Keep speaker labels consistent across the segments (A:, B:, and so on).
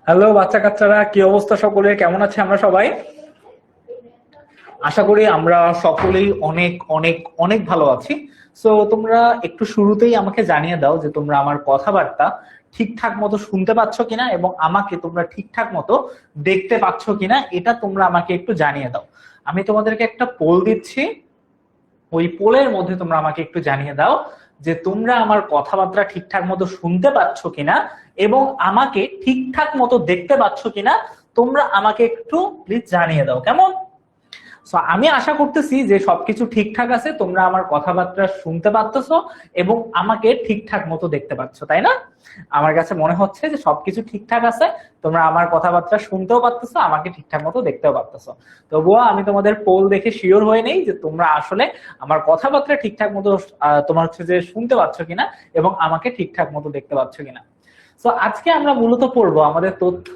A: Hello বাচ্চা কাচ্চারা, কি অবস্থা সকলের? কেমন আছে আমরা সবাই? আশা করি আমরা সকলেই অনেক অনেক অনেক ভালো আছি। সো তোমরা একটু শুরুতেই আমাকে জানিয়ে দাও যে তোমরা আমার কথাবার্তা ঠিকঠাক মতো শুনতে পাচ্ছ কিনা এবং আমাকে তোমরা ঠিকঠাক মতো দেখতে পাচ্ছ কিনা, এটা তোমরা আমাকে একটু জানিয়ে দাও। আমি তোমাদেরকে একটা পোল দিচ্ছি, ওই পোলের মধ্যে তোমরা আমাকে একটু জানিয়ে দাও যে তোমরা আমার কথাবার্তা ঠিকঠাক মতো শুনতে পাচ্ছ কিনা এবং আমাকে ঠিকঠাক মতো দেখতে পাচ্ছ কিনা। তোমরা আমাকে একটু প্লিজ জানিয়ে দাও, কেমন? সো আমি আশা করতেছি যে সবকিছু ঠিকঠাক আছে, তোমরা আমার কথাবার্তা শুনতে পাচ্ছো এবং আমাকে ঠিকঠাক মতো দেখতে পাচ্ছ, তাই না? আমার কাছে মনে হচ্ছে যে সবকিছু ঠিকঠাক আছে, তোমরা আমার কথাবার্তা শুনতেও পারতেছো, আমাকে ঠিকঠাক মতো দেখতেও পারতেছো। তবুও আমি তোমাদের পোল দেখে শিওর হয়ে নেই যে তোমরা আসলে আমার কথাবার্তা ঠিকঠাক মতো তোমার হচ্ছে যে শুনতে পাচ্ছ কিনা এবং আমাকে ঠিকঠাক মতো দেখতে পাচ্ছ কিনা। সো আজকে আমরা মূলত পড়বো আমাদের তথ্য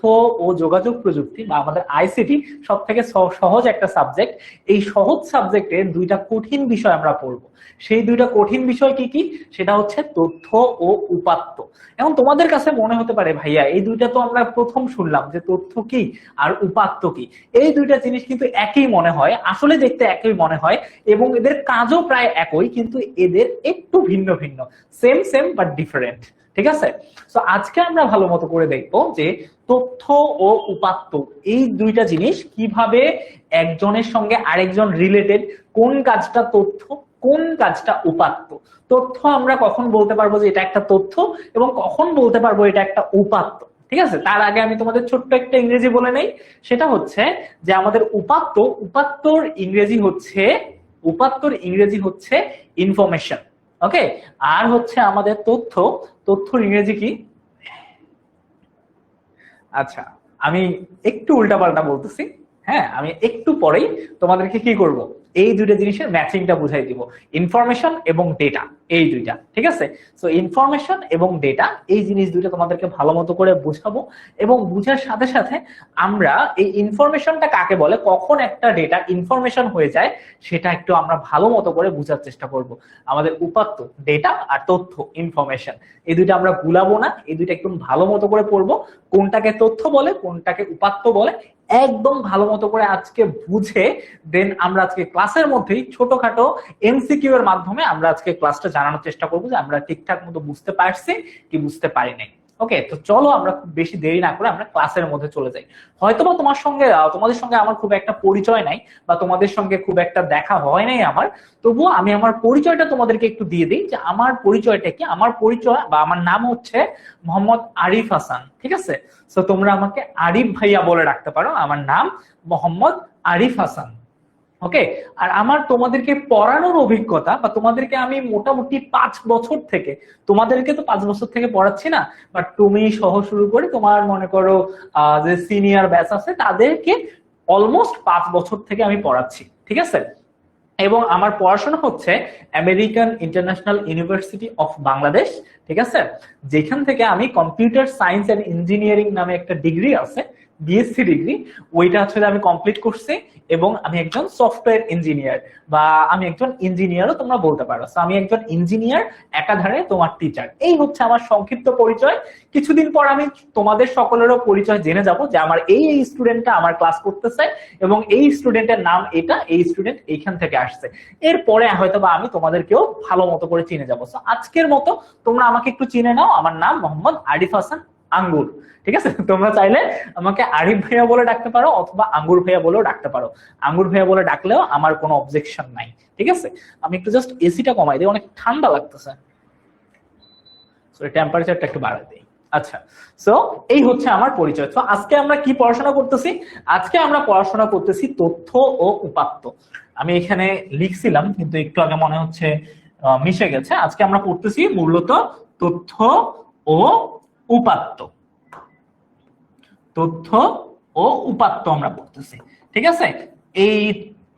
A: ও যোগাযোগ প্রযুক্তি বা আমাদের আইসিটি, সব থেকে সহজ একটা সাবজেক্ট। এই সহজ সাবজেক্টে দুইটা কঠিন বিষয় আমরা পড়বো। সেই দুইটা কঠিন বিষয় কি কি? সেটা হচ্ছে তথ্য ও উপাত্ত। এখন তোমাদের কাছে মনে হতে পারে, ভাইয়া এই দুইটা তো আমরা প্রথম শুনলাম, যে তথ্য কি আর উপাত্ত কি। এই দুইটা জিনিস কিন্তু একই মনে হয়, আসলে দেখতে একই মনে হয় এবং এদের কাজও প্রায় একই, কিন্তু এদের একটু ভিন্ন ভিন্ন। Same same but different. ঠিক আছে? তো আজকে আমরা ভালো মতো করে দেখবো যে তথ্য ও উপাত্ত, এই দুইটা জিনিস কিভাবে একজনের সঙ্গে আরেকজন রিলেটেড, কোন কাজটা তথ্য, কোন কাজটা উপাত্ত। তথ্য আমরা কখন বলতে পারবো যে এটা একটা তথ্য এবং কখন বলতে পারবো এটা একটা উপাত্ত। ঠিক আছে, তার আগে আমি তোমাদের ছোট্ট একটা ইংরেজি বলে নেই। সেটা হচ্ছে যে আমাদের উপাত্ত, উপাত্তর ইংরেজি হচ্ছে ইনফরমেশন। ওকে। আর হচ্ছে আমাদের তথ্য, তথ্যর ইংরেজি কি? আচ্ছা, আমি একটু উল্টাপাল্টা বলতেছি। হ্যাঁ, আমি একটু পরেই তোমাদেরকে কি করব, এই দুইটা জিনিসের ম্যাচিংটা বুঝাই দিব। ইনফরমেশন এবং ডেটা, এই দুইটা। ঠিক আছে? সো ইনফরমেশন এবং ডেটা, এই জিনিস দুইটা তোমাদেরকে ভালো মতো করে বুঝাবো এবং বুঝার সাথে সাথে আমরা এই ইনফরমেশনটা কাকে বলে, কখন একটা ডেটা ইনফরমেশন হয়ে যায়, সেটা একটু আমরা ভালো মতো করে বুঝার চেষ্টা করব। আমাদের উপাত্ত ডেটা আর তথ্য ইনফরমেশন, এই দুইটা আমরা ভুলাবো না, এই দুইটা একদম ভালো মতো করে পড়বো। কোনটাকে তথ্য বলে, কোনটাকে উপাত্ত বলে, একদম ভালো মতো করে আজকে বুঝে দেন আমরা আজকে ক্লাসের মধ্যেই ছোটখাটো এমসিকিউ এর মাধ্যমে আমরা আজকে ক্লাসটা জানানোর চেষ্টা করবো যে আমরা ঠিকঠাক মতো বুঝতে পারছি কি বুঝতে পারি নাই। ওকে, তো চলো আমরা খুব বেশি দেরি না করে আমরা ক্লাসের মধ্যে চলে যাই। হয়তোবা তোমাদের সঙ্গে আমার খুব একটা পরিচয় নাই বা তোমাদের সঙ্গে খুব একটা দেখা হয় নাই আমার, তবুও আমি আমার পরিচয়টা তোমাদেরকে একটু দিয়ে দিই যে আমার পরিচয়টা কি। আমার পরিচয় বা আমার নাম হচ্ছে মোহাম্মদ আরিফ হাসান। ঠিক আছে? তো তোমরা আমাকে আরিফ ভাইয়া বলে রাখতে পারো, আমার নাম মোহাম্মদ আরিফ হাসান। ওকে। আর আমার তোমাদেরকে পড়ানোর অভিজ্ঞতা বা তোমাদেরকে আমি মোটামুটি 5 বছর থেকে, তোমাদেরকে তো 5 বছর থেকে পড়াচ্ছি না, বাট তুমি সহ শুরু করে তোমার মনে করো যে সিনিয়র ব্যাচ আছে তাদেরকে অলমোস্ট 5 বছর থেকে আমি পড়াচ্ছি। ঠিক আছে? এবং আমার পড়াশোনা হচ্ছে American international university of Bangladesh. ঠিক আছে? যেখান থেকে আমি কম্পিউটার সায়েন্স এন্ড ইঞ্জিনিয়ারিং নামে একটা ডিগ্রি আছে, বিএসসি ডিগ্রি, ওইটা হচ্ছে আমি কমপ্লিট করছি এবং আমি একজন সফটওয়্যার ইঞ্জিনিয়ার বা আমি একজন ইঞ্জিনিয়ারও তোমরা বলতে পারো। আমি একজন ইঞ্জিনিয়ার, একাধারে তোমার টিচার। এই হচ্ছে আমার সংক্ষিপ্ত পরিচয়। কিছুদিন পর আমি তোমাদের সকলেরও পরিচয় জেনে যাব যে আমার এই স্টুডেন্টটা আমার ক্লাস করতেছে এবং এই স্টুডেন্টের নাম এটা, এই স্টুডেন্ট এইখান থেকে আসছে। এরপরে হয়তো বা আমি তোমাদেরকেও ভালো মতো করে চিনে যাবো। আজকের মতো তোমরা আমাকে একটু চিনে নাও, আমার নাম মোহাম্মদ আরিফ হাসান আঙ্গুর। ঠিক আছে? তোমরা চাইলে আমাকে আরিফ ভাইয়া বলে ডাকতে পারো অথবা আঙ্গুর ভাইয়া বলেও ডাকতে পারো। আঙ্গুর ভাইয়া বলে ডাকলেও আমার কোনো অবজেকশন নাই। ঠিক আছে? আমি একটু জাস্ট এসিটা কমাই দিই, অনেক ঠান্ডা লাগতেছে, টেম্পারেচারটা একটু বাড়াই দিই। আচ্ছা, সো এই হচ্ছে আমার পরিচয়। তো আজকে আমরা কি পড়াশোনা করতেছি? আজকে আমরা পড়াশোনা করতেছি তথ্য ও উপাত্ত। আমি এখানে লিখছিলাম কিন্তু একটু আগে মনে হচ্ছে মিশে গেছে। আজকে আমরা পড়তেছি মূলত তথ্য ও উপাত্ত। তথ্য ও উপাত্ত আমরা পড়তেছি। ঠিক আছে? এই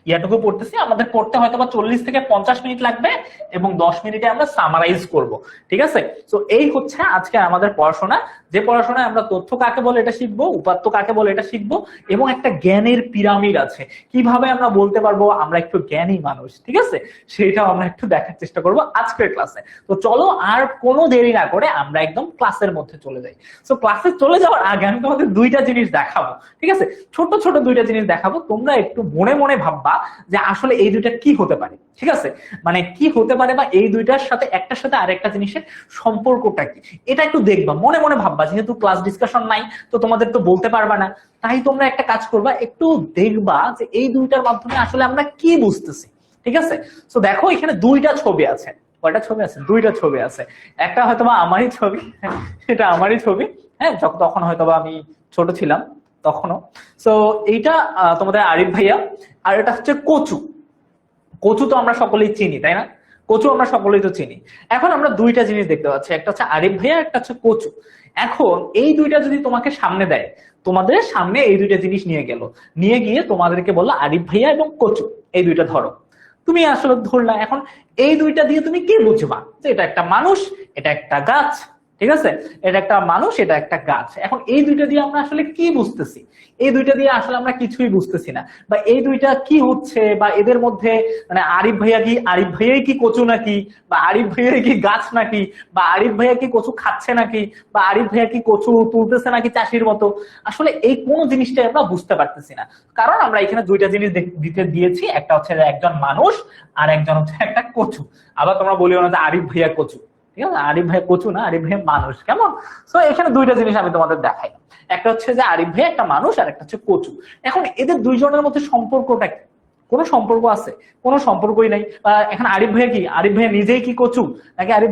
A: ইয়াটুকু পড়তেছি, আমাদের পড়তে হয়তো বা 40 থেকে 50 মিনিট লাগবে এবং 10 মিনিটে আমরা সামারাইজ করব, ঠিক আছে? তো এই হচ্ছে আজকে আমাদের পড়াশোনা, যে পড়াশোনায় আমরা তথ্য কাকে বলে এটা শিখবো, উপাত্ত কাকে বলে এটা শিখবো, এবং একটা জ্ঞানের পিরামিড আছে, কিভাবে আমরা বলতে পারবো আমরা একটু জ্ঞানী মানুষ, ঠিক আছে? সেটাও আমরা একটু দেখার চেষ্টা করব আজকের ক্লাসে। তো চলো আর কোনো দেরি না করে আমরা একদম ক্লাসের মধ্যে চলে যাই। তো ক্লাসে চলে যাওয়ার আগে আমি তোমাদের দুইটা জিনিস দেখাবো, ঠিক আছে? ছোট ছোট দুইটা জিনিস দেখাবো, তোমরা একটু মনে মনে ভাববা যে আসলে এই দুইটা কি হতে পারে, ঠিক আছে? মানে কি হতে পারে, বা এই দুইটার সাথে একটার সাথে আরেকটা জিনিসের সম্পর্কটা কি, এটা একটু দেখবা, মনে মনে ভাববা। যেহেতু ক্লাস ডিসকাশন নাই, তো তোমাদের তো বলতে পারবা না, তাই তোমরা একটা কাজ করবা, একটু দেখবা যে এই দুইটার মাধ্যমে আসলে আমরা কি বুঝতেছি, ঠিক আছে? তো দেখো এখানে দুইটা ছবি আছে। কয়টা ছবি আছে? দুইটা ছবি আছে। একটা হয়তোবা আমারই ছবি, এটা আমারই ছবি, হ্যাঁ, তখন হয়তোবা আমি ছোট ছিলাম তখনও। তো এইটা তোমাদের আরিফ ভাইয়া, আর এটা হচ্ছে কচু। কচু তো আমরা সকলেই চিনি, তাই না? কচু আমরা সকলেই তো চিনি। এখন আমরা দুইটা জিনিস দেখতে পাচ্ছি, একটা হচ্ছে আরিফ ভাইয়া, একটা হচ্ছে কচু। এখন এই দুইটা যদি তোমাকে সামনে দেয়, তোমাদের সামনে এই দুইটা জিনিস নিয়ে গেল, নিয়ে গিয়ে তোমাদেরকে বললো আরিফ ভাইয়া এবং কচু এই দুইটা ধরো, তুমি আসলে ধরলা। এখন এই দুইটা দিয়ে তুমি কি বুঝবা? যে এটা একটা মানুষ, এটা একটা গাছ, ঠিক আছে? এটা একটা মানুষ, এটা একটা গাছ। এখন এই দুইটা দিয়ে আমরা আসলে কি বুঝতেছি? এই দুইটা দিয়ে আসলে আমরা কিছুই বুঝতেছি না, বা এই দুইটা কি হচ্ছে, বা এদের মধ্যে মানে আরিফ ভাইয়াই কি কচু নাকি, বা আরিফ ভাইয়াই কি গাছ নাকি, বা আরিফ ভাইয়া কি কচু খাচ্ছে নাকি, বা আরিফ ভাইয়া কি কচু তুলতেছে নাকি চাষির মতো, আসলে এই কোন জিনিসটাই আমরা বুঝতে পারতেছি না। কারণ আমরা এখানে দুইটা জিনিস দিতে দিয়েছি, একটা হচ্ছে একজন মানুষ, আর একজন হচ্ছে একটা কচু। আবার তোমরা বলিও না যে আরিফ ভাইয়া কচু, ঠিক আছে? আরিফ ভাইয়া কচু না, আরিফ ভাইয়া মানুষ, কেমন? তো এখানে দুইটা জিনিস আমি তোমাদের দেখাই, একটা হচ্ছে যে আরিফ ভাইয়া একটা মানুষ, আর একটা হচ্ছে কচু। এখন এদের দুইজনের মধ্যে সম্পর্কটা কি? কোনো সম্পর্ক আছে? কোনো সম্পর্কই নাই। এখন আরিফ ভাইয়া কি, আরিফ ভাইয়া নিজেই কি কচু, নাকি আরিফ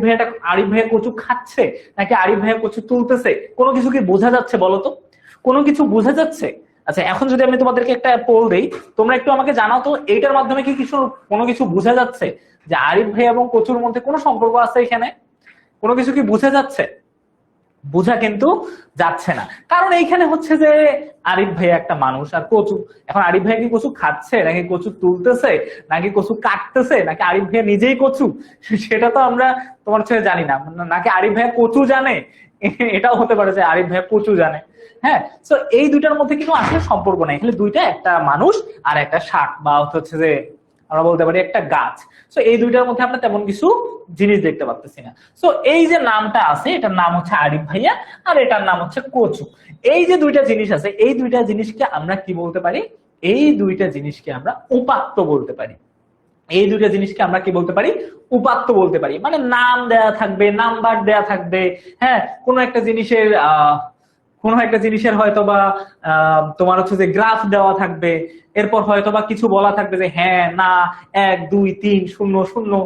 A: ভাইয়া কচু খাচ্ছে, নাকি আরিফ ভাইয়া কচু তুলতেছে? কোনো কিছু কি বোঝা যাচ্ছে বলো তো? কোনো কিছু বোঝা যাচ্ছে? আচ্ছা, এখন যদি আমি তোমাদেরকে একটা পোল দেই, তোমরা একটু আমাকে জানাও তো, এইটার মাধ্যমে কি কোনো কিছু বোঝা যাচ্ছে যে আরিফ ভাই এবং কচুর মধ্যে কোনো সম্পর্ক আছে? এখানে কোনো কিছু কি বোঝা যাচ্ছে? বোঝা কিন্তু যাচ্ছে না, কারণ এইখানে হচ্ছে যে আরিফ ভাইয়া একটা মানুষ আর কচু। এখন আরিফ ভাইয়া কি কচু খাচ্ছে, নাকি কচু তুলতেছে, নাকি কচু কাটতেছে, নাকি আরিফ ভাইয়া নিজেই কচু, সেটা তো আমরা তোমার ছেলে জানি না। নাকি আরিফ ভাইয়া কচু জানে, এটাও হতে পারে যে আরিফ ভাইয়া কচু জানে। হ্যাঁ, তো এই দুইটার মধ্যে কিন্তু আসলে সম্পর্ক নাই। এখানে দুইটা, একটা মানুষ আর একটা শাক, বা হচ্ছে যে আমরা বলতে পারি একটা গাছ। তো এই দুইটার মধ্যে আমরা তেমন কিছু জিনিস দেখতে পাচ্ছি না। তো এই যে নামটা আছে, এটার নাম হচ্ছে আরিফ ভাইয়া, আর এটার নাম হচ্ছে কচু। এই যে দুইটা জিনিস আছে, এই দুইটা জিনিসকে আমরা কি বলতে পারি? এই দুইটা জিনিসকে আমরা উপাত্ত বলতে পারি। এই দুইটা জিনিসকে আমরা কি বলতে পারি? উপাত্ত বলতে পারি। মানে নাম দেয়া থাকবে, নাম্বার দেয়া থাকবে, হ্যাঁ, কোনো একটা জিনিসের হয়তো বা তোমার হচ্ছে যে গ্রাফ দেওয়া থাকবে, এরপর হয়তো বা কিছু বলা থাকবে যে হ্যাঁ না 1 2 3 0 0,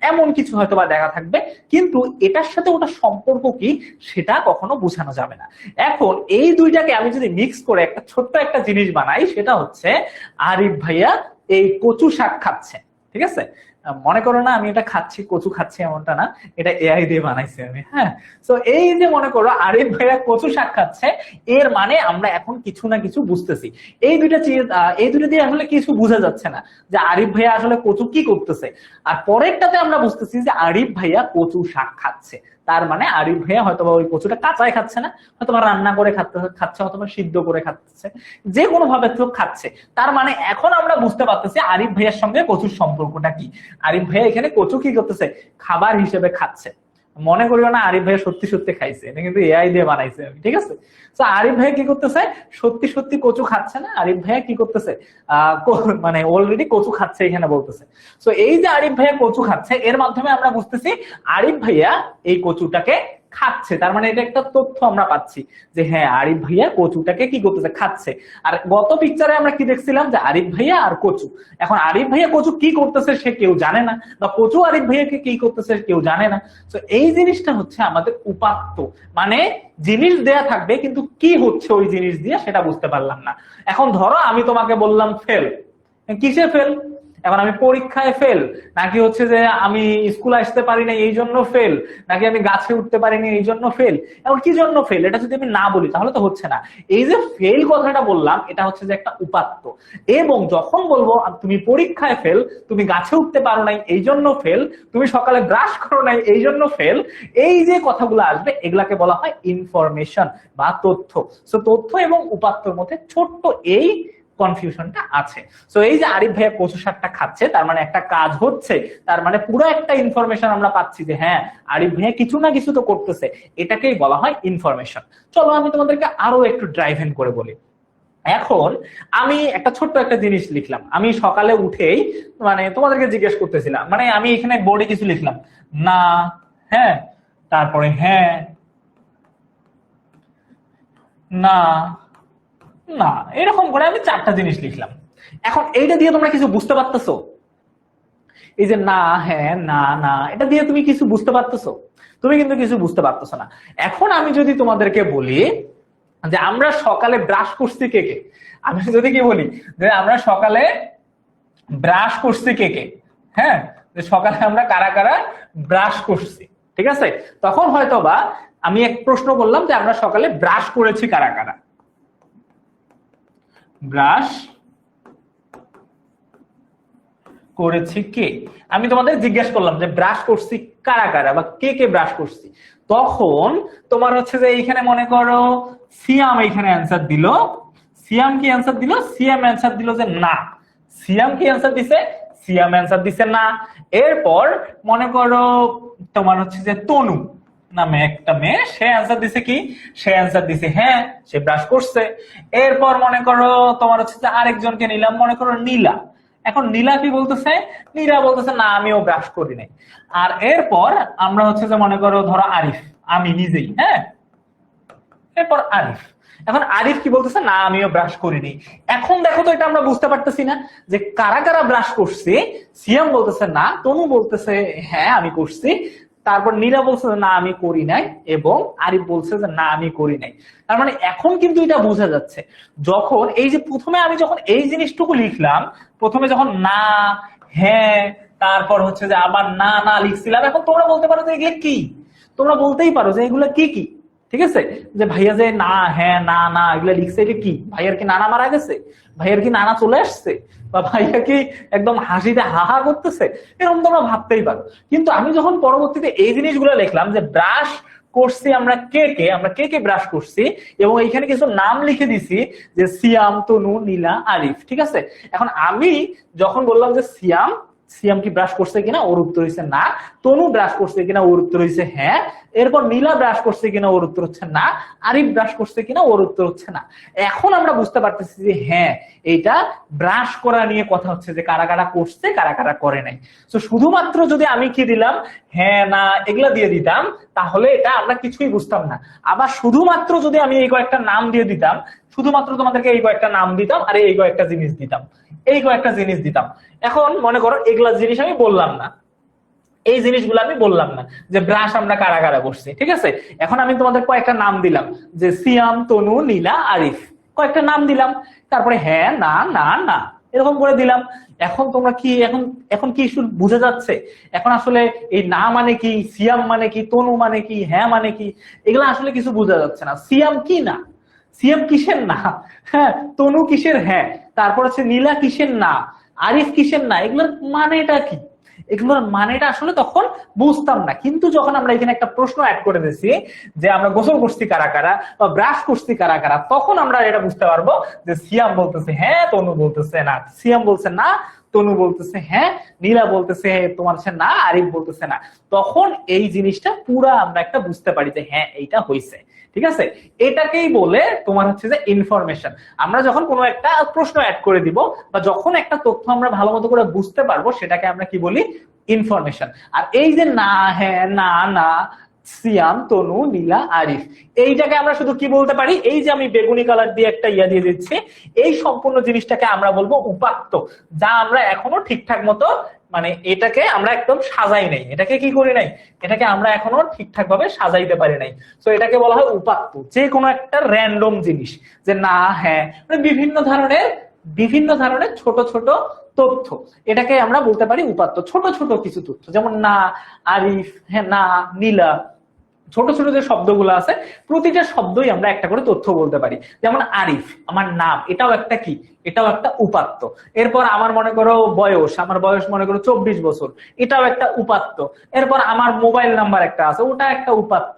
A: এমন কিছু হয়তো বা দেখা থাকবে, কিন্তু এটার সাথে ওটা সম্পর্ক কি সেটা কখনো বোঝানো যাবে না। এখন এই দুইটাকে আমি যদি মিক্স করে একটা ছোট্ট একটা জিনিস বানাই, সেটা হচ্ছে আরিফ ভাইয়া এই কচু শাক খাচ্ছে, ঠিক আছে? মনে করো না আমি এটা খাচ্ছি, কচু খাচ্ছি, এমনটা না, এটা এআই দিয়ে বানাইছি আমি। হ্যাঁ, তো এই যে মনে করো আরিফ ভাইয়া কচু শাক খাচ্ছে, এর মানে আমরা এখন কিছু না কিছু বুঝতেছি। এই দুইটা দিয়ে আসলে কিছু বোঝা যাচ্ছে না যে আরিফ ভাইয়া আসলে কচু কি করতেছে। আর পরেরটাতে আমরা বুঝতেছি যে আরিফ ভাইয়া কচু শাক খাচ্ছে, তার মানে আরিফ ভাইয়া হয়তোবা ওই কচুটা কাঁচায় খাচ্ছে না, হয়তোবা রান্না করে খাচ্ছে, অথবা সিদ্ধ করে খাচ্ছে, যে কোনো ভাবে তো খাচ্ছে। তার মানে এখন আমরা বুঝতে পারতেছি আরিফ ভাইয়ার সঙ্গে কচুর সম্পর্কটা কি। আরিফ ভাইয়া এখানে কচু কি করতেছে? খাবার হিসেবে খাচ্ছে। মনে করিও না আরিফ ভাইয়া সত্যি সত্যি খাইছে, এটা কিন্তু এআই দিয়ে বানাইছে আমি, ঠিক আছে? তো আরিফ ভাইয়া কি করতেছে? সত্যি সত্যি কচু খাচ্ছে না, আরিফ ভাইয়া কি করতেছে? মানে অলরেডি কচু খাচ্ছে এখানে বলতেছে। তো এই যে আরিফ ভাইয়া কচু খাচ্ছে, এর মাধ্যমে আমরা বুঝতেছি আরিফ ভাইয়া এই কচুটাকে খাচ্ছে। তার মানে এটা একটা তথ্য আমরা পাচ্ছি যে হ্যাঁ আরিফ ভাইয়া কচুটাকে কি করতেছে? খাচ্ছে। আর গত পিকচারে আমরা কি দেখছিলাম? যে আরিফ ভাইয়া আর কচু। এখন আরিফ ভাইয়া কচু কি করতেছে সে কেউ জানে না, বা কচু আরিফ ভাইয়াকে কি করতেছে কেউ জানে না। তো এই জিনিসটা হচ্ছে আমাদের উপাত্ত, মানে জিনিস দেয়া থাকবে কিন্তু কি হচ্ছে ওই জিনিস দিয়ে সেটা বুঝতে পারলাম না। এখন ধরো আমি তোমাকে বললাম ফেল, কিসে ফেল? এখন আমি পরীক্ষায় ফেল, নাকি হচ্ছে যে আমি স্কুলে আসতে পারি না এই জন্য ফেল, নাকি আমি গাছে উঠতে পারিনি এই জন্য ফেল, এখন কি জন্য ফেল এটা যদি আমি না বলি তাহলে তো হচ্ছে না। এই যে ফেল কথাটা বললাম এটা হচ্ছে যে একটা উপাত্ত, এবং যখন বলবো তুমি পরীক্ষায় ফেল, তুমি গাছে উঠতে পারো নাই এই জন্য ফেল, তুমি সকালে ব্রাশ করো নাই এই জন্য ফেল, এই যে কথাগুলো আসবে এগুলাকে বলা হয় ইনফরমেশন বা তথ্য। সো তথ্য এবং উপাত্তর মধ্যে ছোট্ট এই কনফিউশনটা আছে। সো এই যে আরিফ ভাইয়া কচু শাকটা খাচ্ছে, তার মানে একটা কাজ হচ্ছে, তার মানে পুরো একটা ইনফরমেশন আমরা পাচ্ছি যে হ্যাঁ আরিফ ভাইয়া কিছু না কিছু তো করতেছে, এটাকেই বলা হয় ইনফরমেশন। চলো আমি তোমাদেরকে আরো একটু ড্রাইভ ইন করে বলি। এখন আমি একটা ছোট্ট একটা জিনিস লিখলাম, আমি সকালে উঠেই মানে তোমাদেরকে জিজ্ঞেস করতেছিলাম, মানে আমি এখানে বোর্ডে কিছু লিখলাম না, হ্যাঁ, তারপরে হ্যাঁ, না, না, এরকম করে আমি 4টা জিনিস লিখলাম। এখন এইটা দিয়ে তোমরা কিছু বুঝতে পারতেছো? এই যে না, হ্যাঁ, না, না, এটা দিয়ে তুমি কিছু বুঝতে পারতেছো? তুমি কিন্তু কিছু বুঝতে পারতেছো না। এখন আমি যদি তোমাদেরকে বলি যে আমরা সকালে ব্রাশ করছি কে কে, আমি যদি কি বলি যে আমরা সকালে ব্রাশ করছি কে কে, হ্যাঁ, যে সকালে আমরা কারা কারা ব্রাশ করছি, ঠিক আছে, তখন হয়তো বা আমি এক প্রশ্ন করলাম যে আমরা সকালে ব্রাশ করেছি কারা কারা, ব্রাশ করেছি কে, আমি তোমাদের জিজ্ঞেস করলাম যে ব্রাশ করছি কারা কারা বা কে কে ব্রাশ করছি, তখন তোমার হচ্ছে যে এইখানে মনে করো সিয়াম এইখানে অ্যান্সার দিল, সিয়াম কি অ্যান্সার দিল, সিয়াম অ্যান্সার দিল যে না, সিয়াম কি অ্যান্সার দিছে, সিয়াম অ্যান্সার দিছে না। এরপর মনে করো তোমার হচ্ছে যে তনু নামে একটা মেয়ে, সে অ্যান্সার দিছে কি, সে অ্যান্সার দিছে হ্যাঁ সে ব্রাশ করছে। এরপর মনে করো তোমার হচ্ছে যে আরেকজনকে নিলাম, মনে করো নীলা, এখন নীলা কি বলতেছে, নীলা বলতেছে না আমিও ব্রাশ করি নাই। আর এরপর আমরা হচ্ছে যে মনে করো ধরো আরিফ, আমি নিজেই, হ্যাঁ, এরপর আরিফ, এখন আরিফ কি বলতেছে না আমিও ব্রাশ করিনি। এখন দেখো তো এটা আমরা বুঝতে পারতেছি না যে কারা কারা ব্রাশ করছে, সিয়াম বলতেছে না, তনু বলতেছে হ্যাঁ আমি করছি, তারপর নীলা বলছে না আমি করি নাই, এবং আরিফ বলছে যে না আমি করি নাই। তার মানে এখন কিন্তু এটা বোঝা যাচ্ছে, যখন এই যে প্রথমে আমি যখন এই জিনিসটুকু লিখলাম, প্রথমে যখন না, হ্যাঁ, তারপর হচ্ছে যে আবার না না লিখছিলাম, এখন তোমরা বলতে পারো যে এগুলো কি, তোমরা বলতেই পারো যে এগুলো কি কি, ঠিক আছে, যে ভাইয়া যে না, হ্যাঁ, না, না এগুলো লিখছে, এটা কি, ভাইয়ার কি নানা মারা গেছে, ভাইয়ার কি নানা চলে আসছে, বা ভাইয়া কি একদম হাসিতে হাহা করতেছে, এরকম তোমরা ভাবতেই পারো। কিন্তু আমি যখন পরবর্তীতে এই জিনিসগুলো লিখলাম যে ব্রাশ করছি আমরা কে কে, আমরা কে কে ব্রাশ করছি, এবং এইখানে কিছু নাম লিখে দিছি যে সিয়াম, তনু, নীলা, আরিফ, ঠিক আছে। এখন আমি যখন বললাম যে সিয়াম, সিয়াম কি ব্রাশ করছে কিনা, ওর উত্তর হচ্ছে না, তনু ব্রাশ করছে কিনা, ওর উত্তর হচ্ছে হ্যাঁ, এরপর নীলা ব্রাশ করছে কিনা, ওর উত্তর হচ্ছে না, আরিফ ব্রাশ করছে কিনা, ওর উত্তর হচ্ছে না। এখন আমরা বুঝতে পারতেছি যে হ্যাঁ এটা ব্রাশ করা নিয়ে কথা হচ্ছে, যে কারা কারা করছে কারা কারা করে নাই। তো শুধুমাত্র যদি আমি কি দিলাম হ্যাঁ না এগুলা দিয়ে দিতাম তাহলে এটা আমরা কিছুই বুঝতাম না। আবার শুধুমাত্র যদি আমি এই কয়েকটা নাম দিয়ে দিতাম, শুধুমাত্র তোমাদেরকে এই কয়েকটা নাম দিতাম আর এই কয়েকটা জিনিস দিতাম, এই কয়েকটা জিনিস দিতাম, এখন মনে করো এগুলা জিনিস আমি বললাম না, এই জিনিসগুলো আমি বললাম না যে ব্রাশ আমরা কারা কারা করছি, ঠিক আছে। এখন আমি তোমাদের কয়েকটা নাম দিলাম যে সিয়াম, তনু, নীলা, আরিফ, কয়েকটা নাম দিলাম, তারপরে হ্যাঁ, না, না, না, এরকম করে দিলাম। এখন তোমরা কি এখন এখন কি বুঝে যাচ্ছে? এখন আসলে এই না মানে কি, সিয়াম মানে কি, তনু মানে কি, হ্যাঁ মানে কি, এগুলো আসলে কিছু বোঝা যাচ্ছে না। সিয়াম কি না, সিয়াম কিসের না, হ্যাঁ, তনু কিসের হ্যাঁ, তারপর হচ্ছে নীলা কিসের না, আরিফ কিসের না, এগুলোর মানেটা কি, এগুলোর মানেটা আসলে তখন বুঝতাম না। কিন্তু যখন আমরা এখানে একটা প্রশ্ন অ্যাড করে দিয়েছি যে আমরা গোসল করছি কারা কারা বা ব্রাশ করছি কারা কারা, তখন আমরা এটা বুঝতে পারবো যে সিয়াম বলতেছে হ্যাঁ, তনু বলতেছে না, সিয়াম বলছে না, তনু বলতেছে হ্যাঁ, নীলা বলতেছে তোমার হচ্ছে না, আরিফ বলতেছে না। তখন এই জিনিসটা পুরা আমরা একটা বুঝতে পারি যে হ্যাঁ এইটা হয়েছে, ঠিক আছে। এটাকেই বলে তোমার হচ্ছে যে ইনফরমেশন। আমরা যখন কোনো একটা প্রশ্ন অ্যাড করে দিব বা যখন একটা তথ্য আমরা ভালো মতো করে বুঝতে পারবো সেটাকে আমরা কি বলি, ইনফরমেশন। আর এই যে না, হ্যাঁ, না, না, সিয়াম, তনু, নীলা, আরিফ, এইটাকে আমরা শুধু কি বলতে পারি, এই যে আমি বেগুনি কালার দিয়ে একটা ইয়া দিয়ে দিচ্ছি, এই সম্পূর্ণ জিনিসটাকে আমরা বলবো উপাত্ত, যা আমরা এখনো ঠিকঠাক মতো মানে এটাকে আমরা একদম সাজাই নাই, এটাকে কি করি নাই, এটাকে আমরা এখনো ঠিকঠাক ভাবে সাজাইতে পারি নাই। তো এটাকে বলা হয় উপাত্ত, যে কোনো একটা র্যান্ডম জিনিস, যে না, হ্যাঁ, মানে বিভিন্ন ধরনের বিভিন্ন ধরনের ছোট ছোট তথ্য, এটাকে আমরা বলতে পারি উপাত্ত। ছোট ছোট কিছু তথ্য, যেমন না, আরিফ, হ্যাঁ, না, নীলা, ছোট ছোট যে শব্দগুলো আছে প্রতিটা শব্দই আমরা একটা করে তথ্য বলতে পারি। যেমন আরিফ আমার নাম, এটাও একটা কি, এটাও একটা উপাত্ত। এরপর আমার মনে করো বয়স, আমার বয়স মনে করো 24 বছর, এটাও একটা উপাত্ত। এরপর আমার মোবাইল নাম্বার একটা আছে, ওটা একটা উপাত্ত।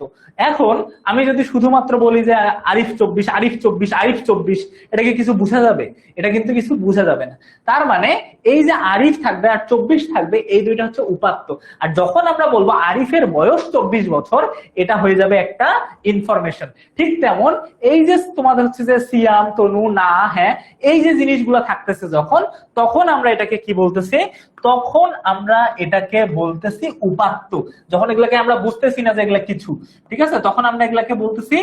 A: এখন আমি যদি শুধুমাত্র বলি যে আরিফ 24, আরিফ 24, আরিফ 24, এটা কি কিছু বোঝা যাবে? এটা কিন্তু কিছু বোঝা যাবে না। তার মানে এই যে আরিফ থাকবে আর 24 থাকবে, এই দুইটা হচ্ছে উপাত্ত। আর যখন আমরা বলবো আরিফের বয়স 24 বছর, এটা হয়ে যাবে একটা ইনফরমেশন। ঠিক তেমন এই যে তোমাদের হচ্ছে যে সিয়াম, তনু, না, হ্যাঁ, এই যে জিনিসগুলো থাকতেছে যখন, তখন আমরা এটাকে কি বলতেছি? তখন আমরা এটাকে বলতেছি উপাত্ত। যখন এগুলাকে আমরা বুঝতেছি না যে এগুলা কিছু, ঠিক আছে, তখন আমরা এগুলাকে বলতেছি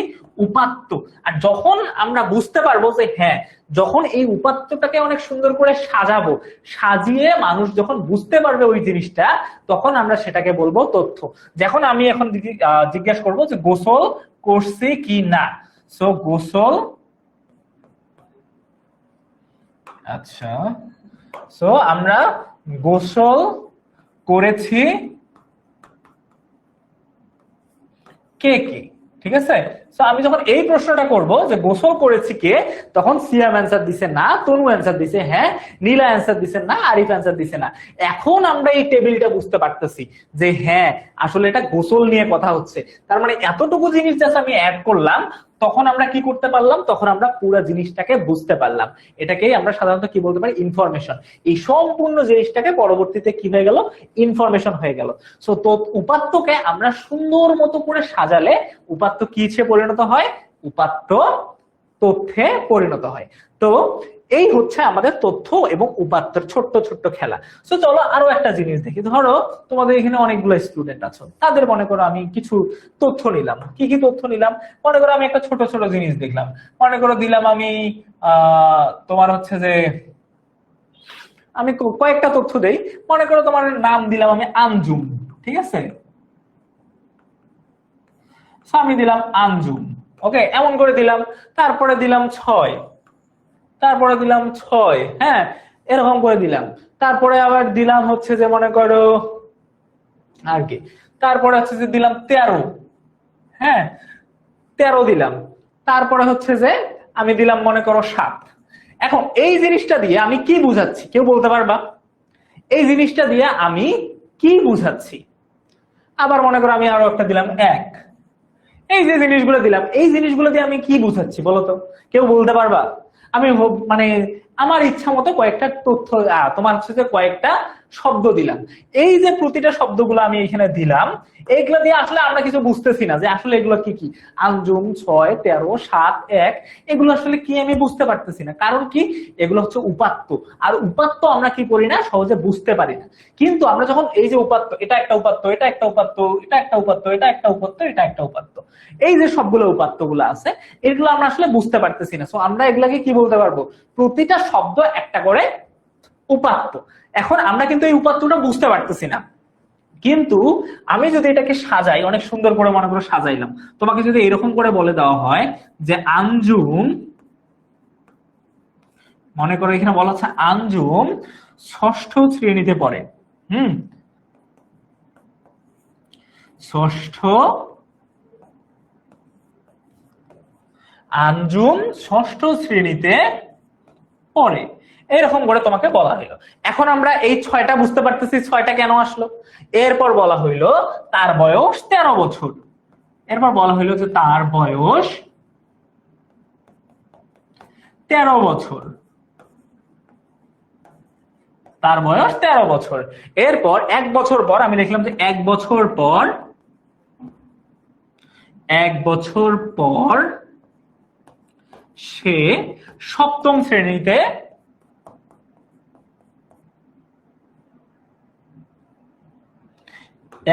A: উপাত্ত। আর যখন আমরা বুঝতে পারবো যে হ্যাঁ, যখন এই উপাত্তটাকে অনেক সুন্দর করে সাজাবো, সাজিয়ে মানুষ যখন বুঝতে পারবে ওই জিনিসটা, তখন আমরা সেটাকে বলবো তথ্য। যখন আমি এখন জিজ্ঞাসা করবো যে গোসল করছি কি না, সো গোসল, আচ্ছা, সো আমরা গোসল করেছি কে কে, ঠিক আছে। সো আমি যখন এই প্রশ্নটা করব যে গোসল করেছি কে, তখন সিয়াম অ্যান্সার দিছে না, তনু অ্যান্সার দিছে হ্যাঁ, নীলা অ্যান্সার দিছে না, আরিফ অ্যান্সার দিছে না। এখন আমরা এই টেবিলটা বুঝতে পারতেছি যে হ্যাঁ, আসলে এটা গোসল নিয়ে কথা হচ্ছে। তার মানে এতটুকু জিনিস জাস্ট আমি অ্যাড করলাম, তখন আমরা কি করতে পারলাম? তখন আমরা পুরো জিনিসটাকে বুঝতে পারলাম। এটাকেই আমরা সাধারণত কি বলতে পারি? ইনফরমেশন। এই সম্পূর্ণ জিনিসটাকে পরবর্তীতে কি হয়ে গেল? ইনফরমেশন হয়ে গেল। সো তো উপাত্তকে আমরা সুন্দর মতো করে সাজালে উপাত্ত কিসে পরিণত হয়? উপাত্ত তথ্যে পরিণত হয়। তো এই হচ্ছে আমাদের তথ্য এবং উপাত্তের ছোট্ট ছোট্ট খেলা। তো চলো আরো একটা জিনিস দেখি। ধরো তোমাদের এখানে অনেকগুলো স্টুডেন্ট আছো, তাদের মনে করো আমি কিছু তথ্য নিলাম। কি কি তথ্য নিলাম? মনে করো আমি একটা ছোট ছোট জিনিস দেখলাম। মনে করো দিলাম আমি তোমার হচ্ছে যে আমি কয়েকটা তথ্য দেই। মনে করো তোমার নাম দিলাম আমি আঞ্জুম, ঠিক আছে, আমি দিলাম আঞ্জুম, ওকে, এমন করে দিলাম। তারপরে দিলাম 6, তারপরে দিলাম 6, হ্যাঁ, এরকম করে দিলাম। তারপরে আবার দিলাম হচ্ছে যে মনে করো আর কি, তারপরে হচ্ছে যে দিলাম 13, হ্যাঁ, 13 দিলাম। তারপরে হচ্ছে যে আমি দিলাম মনে করো 7। এখন এই জিনিসটা দিয়ে আমি কি বুঝাচ্ছি, কেউ বলতে পারবা? এই জিনিসটা দিয়ে আমি কি বুঝাচ্ছি? আবার মনে করো আমি আরো একটা দিলাম 1। এই যে জিনিসগুলো দিলাম, এই জিনিসগুলো দিয়ে আমি কি বুঝাচ্ছি বলতো? কেউ বলতে পারবা? আমি মানে আমার ইচ্ছা মতো কয়েকটা তথ্য, তোমার হচ্ছে যে কয়েকটা শব্দ দিলাম। এই যে প্রতিটা শব্দগুলো আমি এখানে দিলাম, এইগুলো দিয়ে আসলে আমরা কিছু বুঝতেছি না যে আসলে এগুলো কি কি। আঞ্জুম, 6, 13, 7, 1, এগুলো আসলে কি আমি বুঝতে পারতেছি না। কারণ কি? এগুলো হচ্ছে উপাত্ত। আর উপাত্ত আমরা কি করি না, সহজে বুঝতে পারি না। কিন্তু আমরা যখন এই যে উপাত্ত, এটা একটা উপাত্ত, এটা একটা উপাত্ত, এটা একটা উপাত্ত, এটা একটা উপাত্ত, এটা একটা উপাত্ত, এই যে সবগুলো উপাত্ত গুলো আছে, এগুলো আমরা আসলে বুঝতে পারতেছি না। সো আমরা এগুলাকে কি বলতে পারবো? প্রতিটা শব্দ একটা করে উপাত্ত। এখন আমরা কিন্তু এই উপাত্তটা বুঝতে পারতেছি না, কিন্তু আমি যদি এটাকে সাজাই, অনেক সুন্দর করে মনে করো সাজাইলাম, তোমাকে যদি এরকম করে বলে দেওয়া হয় যে আঞ্জুম, মনে করো এখানে বলা হচ্ছে আঞ্জুম 6ষ্ঠ শ্রেণীতে পড়ে, ষষ্ঠ, আঞ্জুম 6ষ্ঠ শ্রেণীতে পড়ে, এরকম করে তোমাকে বলা হইলো। এখন আমরা এই 6টা বুঝতে পারতেছি 6টা কেন আসলো। এরপর বলা হইলো তার বয়স 13 বছর। এরপর বলা হইলো যে তার বয়স 13 বছর, তার বয়স 13 বছর। এরপর 1 বছর পর আমি লিখলাম যে 1 বছর পর, 1 বছর পর সে 7ম শ্রেণীতে,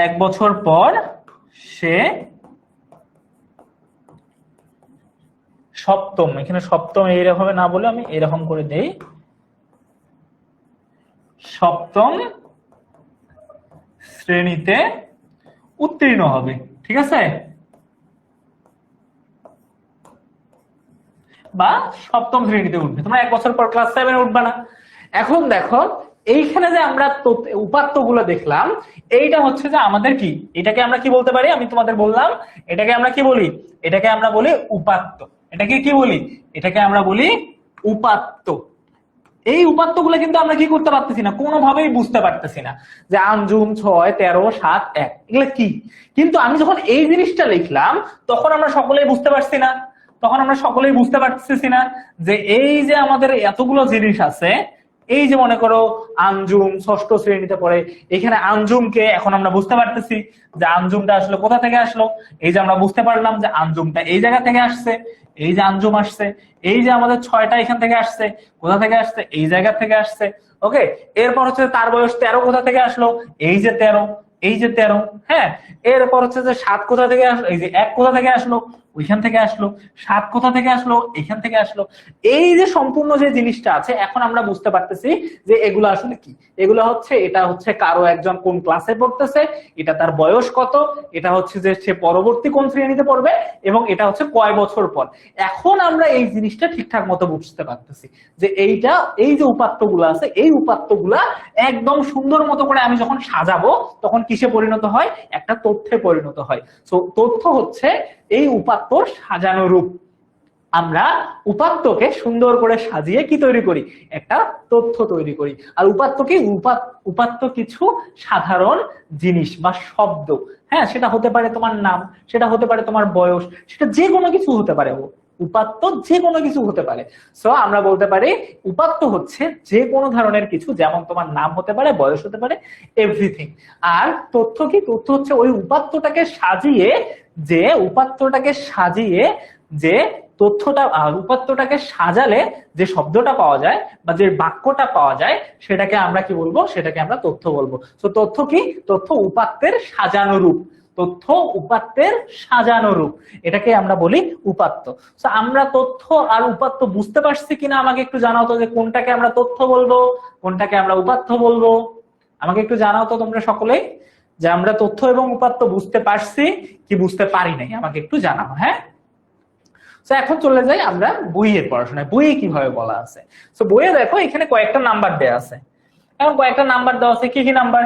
A: 1 বছর পর সে 7ম, এখানে 7ম এইরকম না বলে আমি এরকম করে দেই, 7ম শ্রেণীতে উত্তীর্ণ হবে, ঠিক আছে। বা সপ্তম শ্রেণীতে উঠবে, তোমরা 1 বছর পর ক্লাস 7 উঠবে না। এখন দেখো এইখানে যে আমরা উপাত্তগুলো দেখলাম, এইটা হচ্ছে যে আমাদের কি, এটাকে আমরা কি বলতে পারি, আমি তোমাদের বললাম এটাকে আমরা কি বলি, এটাকে আমরা বলি উপাত্ত। এটাকে কি বলি, এটাকে আমরা বলি উপাত্ত। এই উপাত্তগুলো কিন্তু আমরা কি করতে পারতেছি না, কোনোভাবেই বুঝতে পারতেছি না যে আঞ্জুম 6, 13, 7, 1 এগুলো কি। কিন্তু আমি যখন এই জিনিসটা লিখলাম তখন আমরা সকলেই বুঝতে পারছি না, তখন আমরা সকলেই বুঝতে পারতেছি না যে এই যে আমাদের এতগুলো জিনিস আছে, এই যে মনে করো আঞ্জুম 6ষ্ঠ শ্রেণীতে পড়ে, এখানে আঞ্জুমকে এখন আমরা বুঝতে পারতেছি যে আঞ্জুমটা আসলে কোথা থেকে আসলো। এই যে আমরা বুঝতে পারলাম যে আঞ্জুমটা এই জায়গা থেকে আসছে, এই যে আঞ্জুম আসছে, এই যে আমাদের 6টা এখান থেকে আসছে, কোথা থেকে আসছে, এই জায়গা থেকে আসছে। ওকে, এরপর হচ্ছে তার বয়স 13 কোথা থেকে আসলো, এই যে 13, এই যে 13। হ্যাঁ, এরপর হচ্ছে যে 7 কোথা থেকে আসলো, এই যে 1 কোথা থেকে আসলো, ওইখান থেকে আসলো। 7 কোথা থেকে আসলো, এখান থেকে আসলো। এই যে সম্পূর্ণ যে জিনিসটা আছে, এখন আমরা বুঝতে পারতেছি যে এগুলো আসলে কি। এগুলো হচ্ছে, এটা হচ্ছে কারো একজন কোন ক্লাসে পড়তেছে, এটা তার বয়স কত, এটা হচ্ছে যে সে পরবর্তী কোন শ্রেণীতে পড়বে, এবং এটা হচ্ছে কয় বছর পর। এখন আমরা এই জিনিসটা ঠিকঠাক মতো বুঝতে পারতেছি যে এইটা, এই যে উপাত্তগুলো আছে, এই উপাত্তগুলা একদম সুন্দর মতো করে আমি যখন সাজাবো তখন কিসে পরিণত হয়, একটা তথ্যে পরিণত হয়। তো তথ্য হচ্ছে এই উপাত্তর সাজানো রূপ। আমরা উপাত্তকে সুন্দর করে সাজিয়ে কি তৈরি করি, একটা তথ্য তৈরি করি। আর উপাত্ত কি, উপাত্ত কিছু সাধারণ জিনিস বা শব্দ। হ্যাঁ, সেটা হতে পারে তোমার নাম, সেটা হতে পারে তোমার বয়স, সেটা যে কোনো কিছু হতে পারে। উপাত্ত যে কোনো কিছু হতে পারে। সো আমরা বলতে পারি উপাত্ত হচ্ছে যে কোনো ধরনের কিছু, যেমন তোমার নাম হতে পারে, বয়স হতে পারে, এভরিথিং। আর তথ্য কি, তথ্য হচ্ছে ওই উপাত্তটাকে সাজিয়ে, যে উপাত্তটাকে সাজিয়ে যে তথ্যটা, উপাত্তটাকে সাজালে যে শব্দটা পাওয়া যায় বা যে বাক্যটা পাওয়া যায়, সেটাকে আমরা কি বলবো, সেটাকে আমরা তথ্য বলবো। তো তথ্য কি, তথ্য উপাত্তের সাজানো রূপ, তথ্য উপাত্তের সাজানো রূপ, এটাকে আমরা বলি উপাত্ত। তো আমরা তথ্য আর উপাত্ত বুঝতে পারছি কিনা আমাকে একটু জানাও তো, যে কোনটাকে আমরা তথ্য বলবো, কোনটাকে আমরা উপাত্ত বলবো। আমাকে একটু জানাও তো তোমরা সকলেই, যে আমরা তথ্য এবং উপাত্ত বুঝতে পারছি কি বুঝতে পারি নাই, আমাকে একটু জানাও। হ্যাঁ, তো এখন চলে যাই আমরা বইয়ের পড়াশোনায়। বইয়ে কিভাবে বলা আছে, তো বইয়ে দেখো এখানে কয়েকটা নাম্বার দেওয়া আছে। এখন কয়েকটা নাম্বার দেওয়া আছে, কি কি নাম্বার,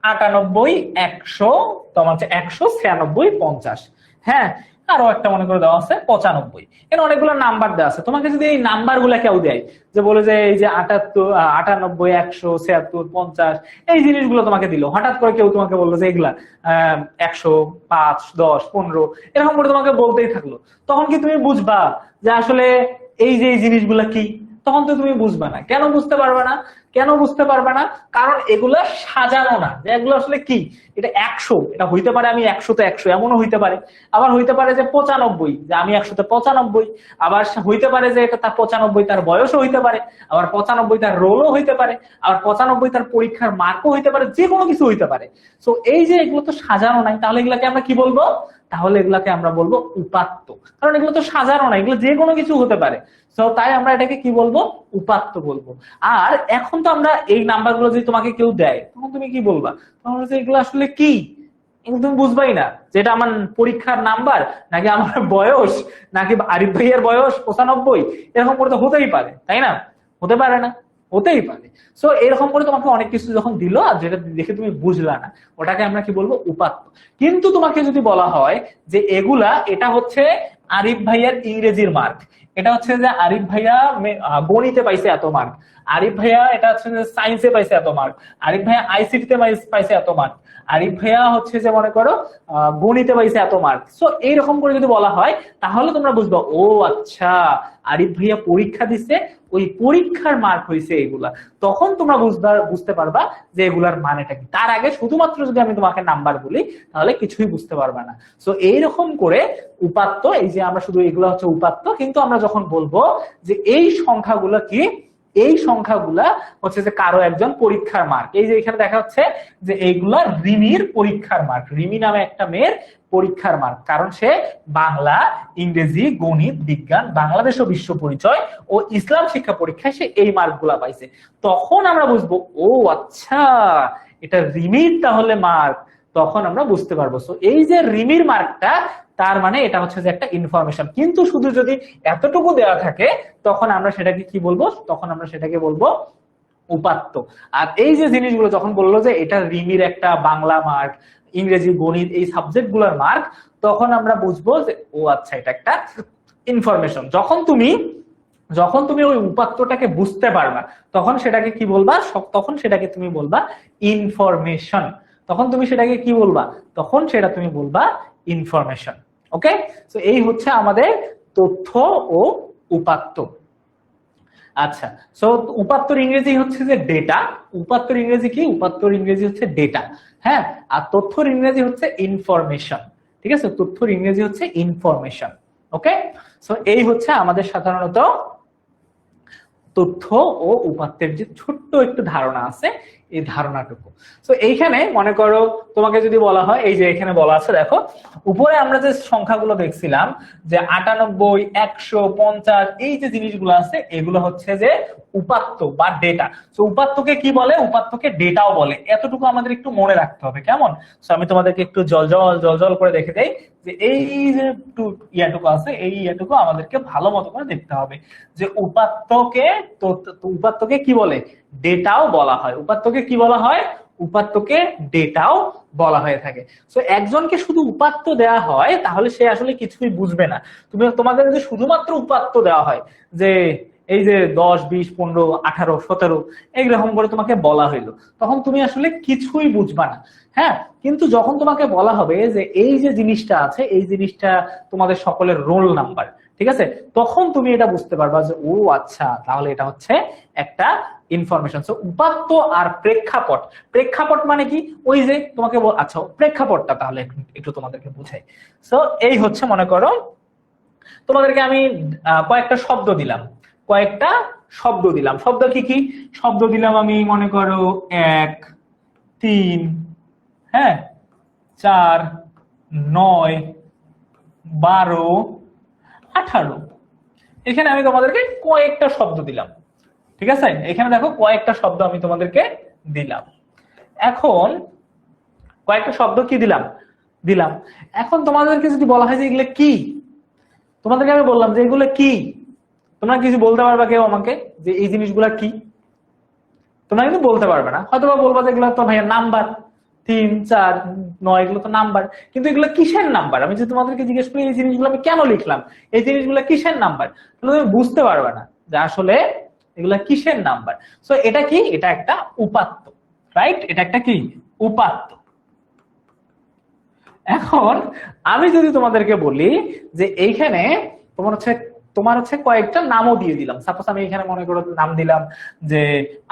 A: 98, 100, তোমার হচ্ছে 196, 50। হ্যাঁ, আরো একটা মনে করে দেওয়া আছে 95। এখানে অনেকগুলো নাম্বার দেওয়া আছে। তোমাকে যদি এই নাম্বার গুলা কেউ দেয়, যে বলে যে এই যে 78, 98, 176, 50, এই জিনিসগুলো তোমাকে দিল, হঠাৎ করে কেউ তোমাকে বললো যে এগুলা 100, 5, 10, 15 এরকম করে তোমাকে বলতেই থাকলো, তখন কি তুমি বুঝবা যে আসলে এই যে এই জিনিসগুলা কি? তখন তো তুমি বুঝবা না। কেন বুঝতে পারবে না, কেন বুঝতে পারবে না? কারণ এগুলা সাজানো না, যে এগুলো আসলে কি। এটা 100, এটা হইতে পারে আমি 100তে 100 এমনও হইতে পারে, আবার হইতে পারে যে 95, যে আমি 100তে 95, আবার হইতে পারে যে এটা তার 95 তার বয়সও হইতে পারে, আবার 95 তার রোলও হইতে পারে, আবার 95 তার পরীক্ষার মার্কও হইতে পারে, যে কোনো কিছু হইতে পারে। তো এই যে এগুলো তো সাজানো নাই, তাহলে এগুলাকে আমরা কি বলবো, তাহলে এগুলাকে আমরা বলবো উপাত্ত। কারণ এগুলো তো সাজানো না, এগুলো যে কোনো কিছু হতে পারে। তো তাই আমরা এটাকে কি বলবো, উপাত্ত বলবো। আর এখন তো আমরা এই নাম্বারগুলো যদি তোমাকে কেউ দেয়, তখন তুমি কি বলবা, তখন এগুলো আসলে কি, এগুলো তুমি বুঝবাই না যে এটা আমার পরীক্ষার নাম্বার, নাকি আমার বয়স, নাকি আরিফ ভাইয়ের বয়স 95, এরকম করে তো হতেই পারে, তাই না? হতে পারে না, হতেই পারে। সো এরকম করে তোমাকে অনেক কিছু যখন দিল, আর যেটা দেখে তুমি বুঝলা না, ওটাকে আমরা কি বলবো, উপাত্ত। কিন্তু তোমাকে যদি বলা হয় যে এগুলা, এটা হচ্ছে আরিফ ভাইয়ার ইংরেজির মার্ক, এটা হচ্ছে যে আরিফ ভাইয়া গণিতে পাইছে এত মার্ক, আরিফ ভাইয়া এটা হচ্ছে যে সায়েন্সে পাইছে এত মার্ক, আরিফ ভাইয়া আইসিটিতে পাইছে এত মার্ক, আরিফ ভাইয়া হচ্ছে যে মনে করো গণিতে পাইছে এত মার্ক। সো এইরকম করে যদি বলা হয়, তাহলে তোমরা বুঝবা ও আচ্ছা, আরিফ ভাইয়া পরীক্ষা দিছে, ওই পরীক্ষার মার্ক হয়েছে এগুলা। তখন তোমরা বুঝতে পারবা যে এগুলার মানেটা কি। তার আগে শুধুমাত্র যদি আমি তোমাকে নাম্বার বলি, তাহলে কিছুই বুঝতে পারবা না। সো এইরকম করে উপাত্ত, এই যে আমরা শুধু এগুলো হচ্ছে উপাত্ত, কিন্তু আমরা যখন বলবো যে এই সংখ্যাগুলো কি, এই সংখ্যাগুলা হচ্ছে যে কারো একজন পরীক্ষার মার্ক। এই যে এখানে দেখা যাচ্ছে যে এইগুলা রিমির পরীক্ষার মার্ক, রিমি নামে একটা মেয়ের পরীক্ষার মার্ক, কারণ সে বাংলা, ইংরেজি, গণিত, বিজ্ঞান, বাংলাদেশ ও বিশ্ব পরিচয় ও ইসলাম শিক্ষা পরীক্ষায় সে এই মার্কগুলা পাইছে। তখন আমরা বুঝবো ও আচ্ছা, এটা রিমির তাহলে মার্ক। তখন আমরা বুঝতে পারবো। সো এই যে রিমির মার্কটা, তার মানে এটা হচ্ছে যে একটা ইনফরমেশন। কিন্তু শুধু যদি এতটুকু দেওয়া থাকে তখন আমরা সেটাকে কি বলবো, তখন আমরা সেটাকে বলবো উপাত্ত। আর এই যে জিনিসগুলো যখন বললো যে এটা রিমির একটা বাংলা মার্ক, ইংরেজি, গণিত, এই সাবজেক্ট গুলোর মার্ক, তখন আমরা বুঝবো যে ও আচ্ছা এটা একটা ইনফরমেশন। যখন তুমি ওই উপাত্তটাকে বুঝতে পারবা তখন সেটাকে কি বলবা, তখন সেটাকে তুমি বলবা ইনফরমেশন। তখন তুমি সেটাকে কি বলবা, তখন সেটা তুমি বলবা ইনফরমেশন। ওকে, তো এই হচ্ছে আমাদের তথ্য ও উপাত্ত। আচ্ছা, সো উপাত্তর ইংরেজি হচ্ছে যে ডেটা। উপাত্তর ইংরেজি কি, উপাত্তর ইংরেজি হচ্ছে ডেটা। হ্যাঁ, আর তথ্যর ইংরেজি হচ্ছে ইনফরমেশন। ঠিক আছে, তথ্যর ইংরেজি হচ্ছে ইনফরমেশন। ওকে, সো এই হচ্ছে আমাদের সাধারণত তথ্য ও উপাত্তের যে ছোট্ট একটু ধারণা আছে, এই ধারণাটুকু। তো এইখানে মনে করো তোমাকে যদি বলা হয়, এই যে এখানে বলা আছে দেখো, উপরে আমরা যে সংখ্যাগুলো দেখছিলাম যে 98, 100, 50, এই যে জিনিসগুলো আছে এগুলো হচ্ছে যে উপাত্ত বা ডেটা। তো উপাত্তকে কি বলে, উপাত্তকে ডেটাও বলে। এতটুকু আমাদের একটু মনে রাখতে হবে, কেমন? তো আমি তোমাদেরকে একটু জল করে দেখে দেই যে এই যে ইয়াটুকু আছে, এই ইয়াটুকু আমাদেরকে ভালো মতো করে দেখতে হবে যে উপাত্তকে কি বলে, ডেটাও বলা হয়। উপাত্তকে কি বলা হয়, উপাত্তকে ডেটাও বলা হয়ে থাকে। সো একজনকে শুধু উপাত্ত দেওয়া হয় তাহলে সে আসলে কিছুই বুঝবে না। তোমাদের যদি শুধুমাত্র উপাত্ত দেওয়া হয় যে এই যে 10, 20, 15, 18, 17 এইরকম করে তোমাকে বলা হইলো, তখন তুমি আসলে কিছুই বুঝবা না। হ্যাঁ, কিন্তু যখন তোমাকে বলা হবে যে এই যে জিনিসটা আছে, এই জিনিসটা তোমাদের সকলের রোল নাম্বার, ঠিক আছে, তখন তুমি এটা বুঝতে পারবা যে ও আচ্ছা তাহলে এটা হচ্ছে একটা ইনফরমেশন। সো উপাত্ত আর প্রেক্ষাপট, প্রেক্ষাপট মানে কি, ওই যে তোমাকে আচ্ছা প্রেক্ষাপটটা তাহলে একটু তোমাদেরকে বুঝাই। সো এই হচ্ছে মনে করো তোমাদেরকে আমি কয়েকটা শব্দ দিলাম, শব্দ কি কি শব্দ দিলাম আমি, মনে করো 1, 3, হ্যাঁ, 4, 9, 12, 18। এখানে আমি তোমাদেরকে কয়েকটা শব্দ দিলাম। ঠিক আছে, এখানে দেখো কয়েকটা শব্দ আমি তোমাদেরকে দিলাম। এখন কয়েকটা শব্দ কি দিলাম। এখন তোমাদেরকে যদি বলা হয় যে এগুলো কি, তোমাদেরকে আমি বললাম যে এগুলো কি, তোমরা কিছু বলতে পারবা কেউ আমাকে যে এই জিনিসগুলা কি? তোমরা কিন্তু বলতে পারবে না, হয়তো বলবা যে এগুলো তো ভাইয়া নাম্বার, 3, 4, 9 এগুলো তো নাম্বার, কিন্তু এগুলো কিসের নাম্বার? আমি যদি তোমাদেরকে জিজ্ঞেস করি এই জিনিসগুলো আমি কেন লিখলাম, এই জিনিসগুলো কিসের নাম্বার, তাহলে তুমি বুঝতে পারবে না যে আসলে এগুলা কিসের নাম্বার। সো এটা কি, এটা একটা উপাত্ত, রাইট? এটা একটা কি উপাত্ত। এখন আমি যদি তোমাদেরকে বলি যে এইখানে তোমার হচ্ছে কয়েকটা নামও দিয়ে দিলাম। সাপোজ আমি এখানে মনে করো নাম দিলাম যে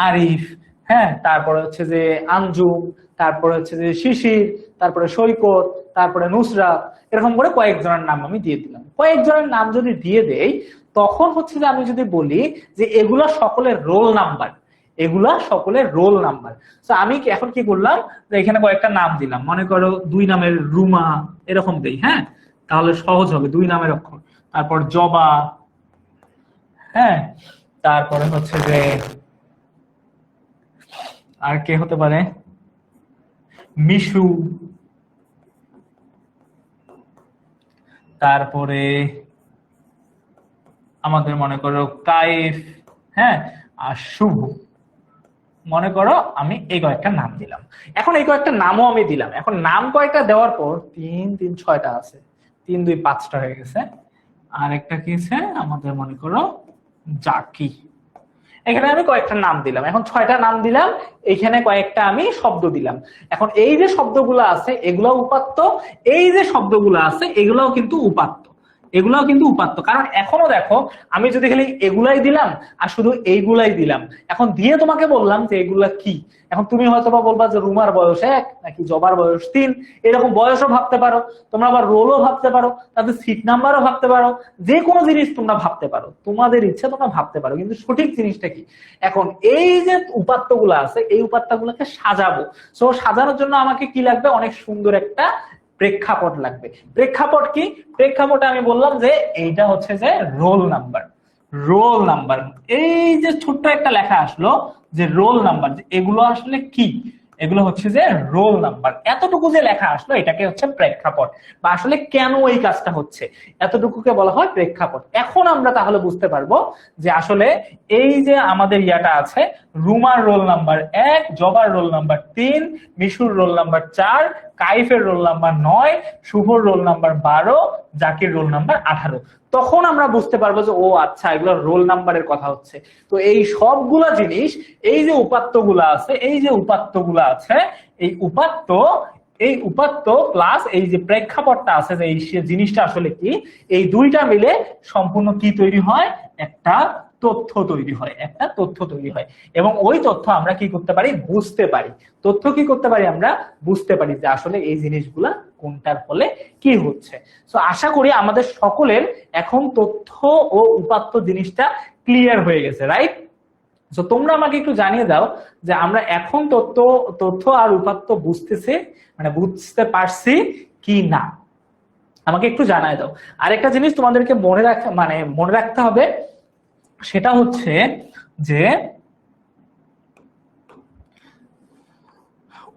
A: আরিফ, হ্যাঁ, তারপরে হচ্ছে যে আঞ্জুম, তারপরে হচ্ছে যে শিশির, তারপরে সৈকত, তারপরে নুসরাত, এরকম করে কয়েকজনের নাম আমি দিয়ে দিলাম। কয়েকজনের নাম যদি দিয়ে দেই তখন হচ্ছে যে আমি যদি বলি যে এগুলা সকলের রোল নাম্বার, এগুলা সকলের রোল নাম্বার। তো আমি এখন কি করলাম যে এখানে কয়েকটা নাম দিলাম, মনে করো 2 নামের রুমা, এরকম দেই, হ্যাঁ, তাহলে সহজ হবে, 2 নামের অক্ষর। তারপর জবা, হ্যাঁ, তারপরে হচ্ছে যে আর কে হতে পারে, মিশু, তারপরে আমাদের মনে করো কায়েফ, হ্যাঁ, আর শুভ। মনে করো আমি এই কয়েকটা নাম দিলাম। এখন এই কয়েকটা নামও আমি দিলাম। এখন নাম কয়েকটা দেওয়ার পর 3, 3, 6টা আছে, 3, 2, 5টা হয়ে গেছে। আর একটা কি আছে আমাদের, মনে করো জাকি। এখানে আমি কয়েকটা নাম দিলাম, এখন 6টা নাম দিলাম, এখানে কয়েকটা আমি শব্দ দিলাম। এখন এই যে শব্দগুলো আছে এগুলো উপাত্ত, এই যে শব্দগুলো আছে এগুলাও কিন্তু উপাত্ত, এগুলাও কিন্তু উপাত্ত। কারণ এখনো দেখো আমি যদি খালি এগুলাই দিলাম আর শুধু এইগুলাই দিলাম, এখন দিয়ে তোমাকে বললাম যে এগুলা কি, এখন তুমি হয়তো বা বলবা যে রুমার বয়স 1 নাকি জবার বয়স 3, এরকম বয়সও ভাবতে পারো তোমরা, আবার রোলও ভাবতে পারো, তাদের সিট নাম্বারও ভাবতে পারো, যে কোনো জিনিস তোমরা ভাবতে পারো, তোমাদের ইচ্ছা তোমরা ভাবতে পারো, কিন্তু সঠিক জিনিসটা কি? এখন এই যে উপাত্তগুলো আছে এই উপাত্তগুলোকে সাজাবো। সো সাজানোর জন্য আমাকে কি লাগবে, অনেক সুন্দর একটা প্রেক্ষাপট লাগবে। প্রেক্ষাপট কি? প্রেক্ষাপটে আমি বললাম যে এইটা হচ্ছে যে রোল নাম্বার। রোল নাম্বার, এই যে ছোট্ট একটা লেখা আসলো যে রোল নাম্বার, এগুলো আসলে কি, এগুলো হচ্ছে যে রোল নাম্বার। এতটুকু যে লেখা আসলো এটাকে হচ্ছে প্রেক্ষাপট, বা আসলে কেন এই কাজটা হচ্ছে এতটুকুকে বলা হয় প্রেক্ষাপট। এখন আমরা তাহলে বুঝতে পারবো যে আসলে এই যে আমাদের ইয়াটা আছে, রুমার রোল নাম্বার 1, জবার রোল নাম্বার 3, মিশুর রোল নাম্বার 4, কাইফের রোল নাম্বার 9, শুভর রোল নাম্বার 12, জাকির রোল নাম্বার 18। তখন আমরা বুঝতে পারবো যে ও আচ্ছা এগুলো রোল নাম্বারের কথা হচ্ছে। তো এই সবগুলা জিনিস, এই যে উপাত্তগুলা আছে, এই যে উপাত্তগুলা আছে, এই উপাত্ত প্লাস এই যে প্রেক্ষাপটটা আছে, যে এই জিনিসটা আসলে কি, এই দুইটা মিলে সম্পূর্ণ কি তৈরি হয়, একটা তথ্য তৈরি হয়, একটা তথ্য তৈরি হয়। এবং ওই তথ্য আমরা কি করতে পারি, বুঝতে পারি। তথ্য কি করতে পারি, আমরা বুঝতে পারি যে আসলে এই জিনিসগুলা কোনটার ফলে কি হচ্ছে। তো আশা করি আমাদের সকলের এখন তথ্য ও উপাত্ত জিনিসটা ক্লিয়ার হয়ে গেছে, রাইট? তো তোমরা আমাকে একটু জানিয়ে দাও যে আমরা এখন তথ্য আর উপাত্ত বুঝতে পারছি কি না, আমাকে একটু জানায় দাও। আরেকটা জিনিস তোমাদেরকে মনে রাখতে হবে, সেটা হচ্ছে যে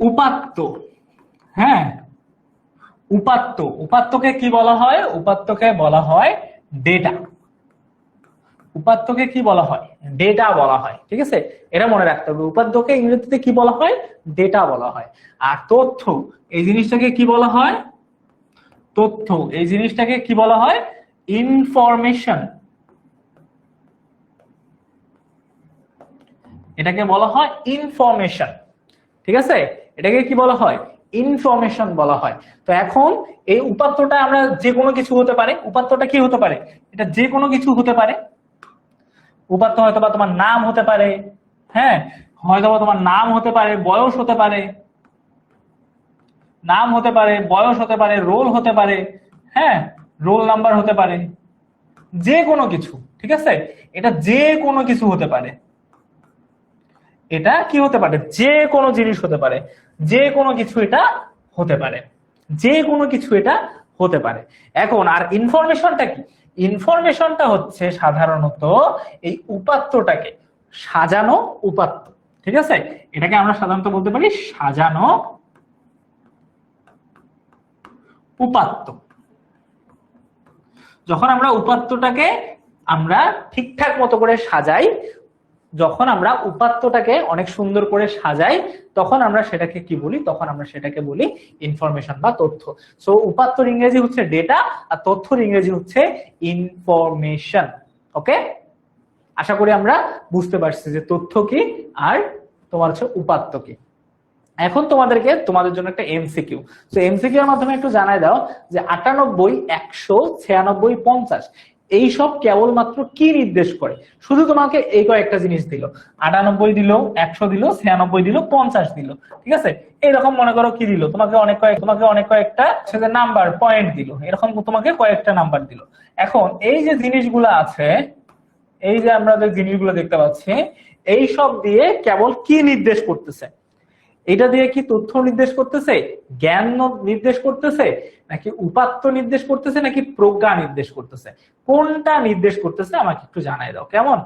A: উপাত্ত, হ্যাঁ, উপাত্তকে কি বলা হয়, উপাত্তকে বলা হয় ডেটা। উপাত্তকে কি বলা হয়, ডেটা বলা হয়, ঠিক আছে? এটা মনে রাখতে হবে, উপাত্তকে ইংরেজিতে কি বলা হয়, ডেটা বলা হয়। আর তথ্য এই জিনিসটাকে কি বলা হয়, তথ্য এই জিনিসটাকে কি বলা হয়, ইনফরমেশন। এটাকে বলা হয় ইনফরমেশন, ঠিক আছে? এটাকে কি বলা হয়, ইনফরমেশন বলা হয়। তো এখন এই উপাত্তটা আমরা যে কোনো কিছু হতে পারে, উপাত্তটা কি হতে পারে, এটা যে কোনো কিছু হতে পারে। উপাত্ত হয়তো বা তোমার নাম হতে পারে, হ্যাঁ, হয়তো বা তোমার নাম হতে পারে, বয়স হতে পারে, নাম হতে পারে, বয়স হতে পারে, রোল হতে পারে, হ্যাঁ, রোল নাম্বার হতে পারে, যে কোনো কিছু, ঠিক আছে? এটা যে কোনো কিছু হতে পারে, এটা কি হতে পারে, যে কোনো জিনিস হতে পারে, যে কোনো কিছু এটা হতে পারে, যে কোনো কিছু এটা হতে পারে। এখন আর ইনফরমেশনটা কি, ইনফরমেশনটা হচ্ছে সাধারণত এই উপাত্তটাকে সাজানো উপাত্ত, ঠিক আছে? এটাকে আমরা সাধারণত বলতে পারি সাজানো উপাত্ত। যখন আমরা উপাত্তটাকে আমরা ঠিকঠাক মতো করে সাজাই, যখন আমরা উপাত্তটাকে অনেক সুন্দর করে সাজাই, তখন আমরা সেটাকে কি বলি, তখন আমরা সেটাকে বলি ইনফরমেশন বা তথ্য। সো উপাত্তর ইংরেজি হচ্ছে ডেটা, আর তথ্যর ইংরেজি হচ্ছে ইনফরমেশন। ওকে, আশা করি আমরা বুঝতে পারছি যে তথ্য কি আর তোমার হচ্ছে উপাত্ত কি। এখন তোমাদের জন্য একটা এমসিকিউ। তো এমসিকিউ এর মাধ্যমে একটু জানাই দাও যে 98, 100, 96, 50 এইসব কেবলমাত্র কি নির্দেশ করে। শুধু তোমাকে এই কয়েকটা জিনিস দিল, 98 দিল, 100 দিল, 96 দিল, 50 দিল, ঠিক আছে? এইরকম মনে করো কি দিল, তোমাকে অনেক কয়েকটা নাম্বার পয়েন্ট দিল, এরকম তোমাকে কয়েকটা নাম্বার দিল। এখন এই যে জিনিসগুলো আছে, এই যে আমরা যে জিনিসগুলো দেখতে পাচ্ছি, এই সব দিয়ে কেবল কি নির্দেশ করতেছে, এটা দিয়ে কি তথ্য নির্দেশ করতেছে, জ্ঞান নির্দেশ করতেছে, নাকি উপাত্ত নির্দেশ করতেছে, নাকি প্রজ্ঞা নির্দেশ করতেছে, কোনটা নির্দেশ করতেছে আমাকে একটু জানাই দাও, কেমন?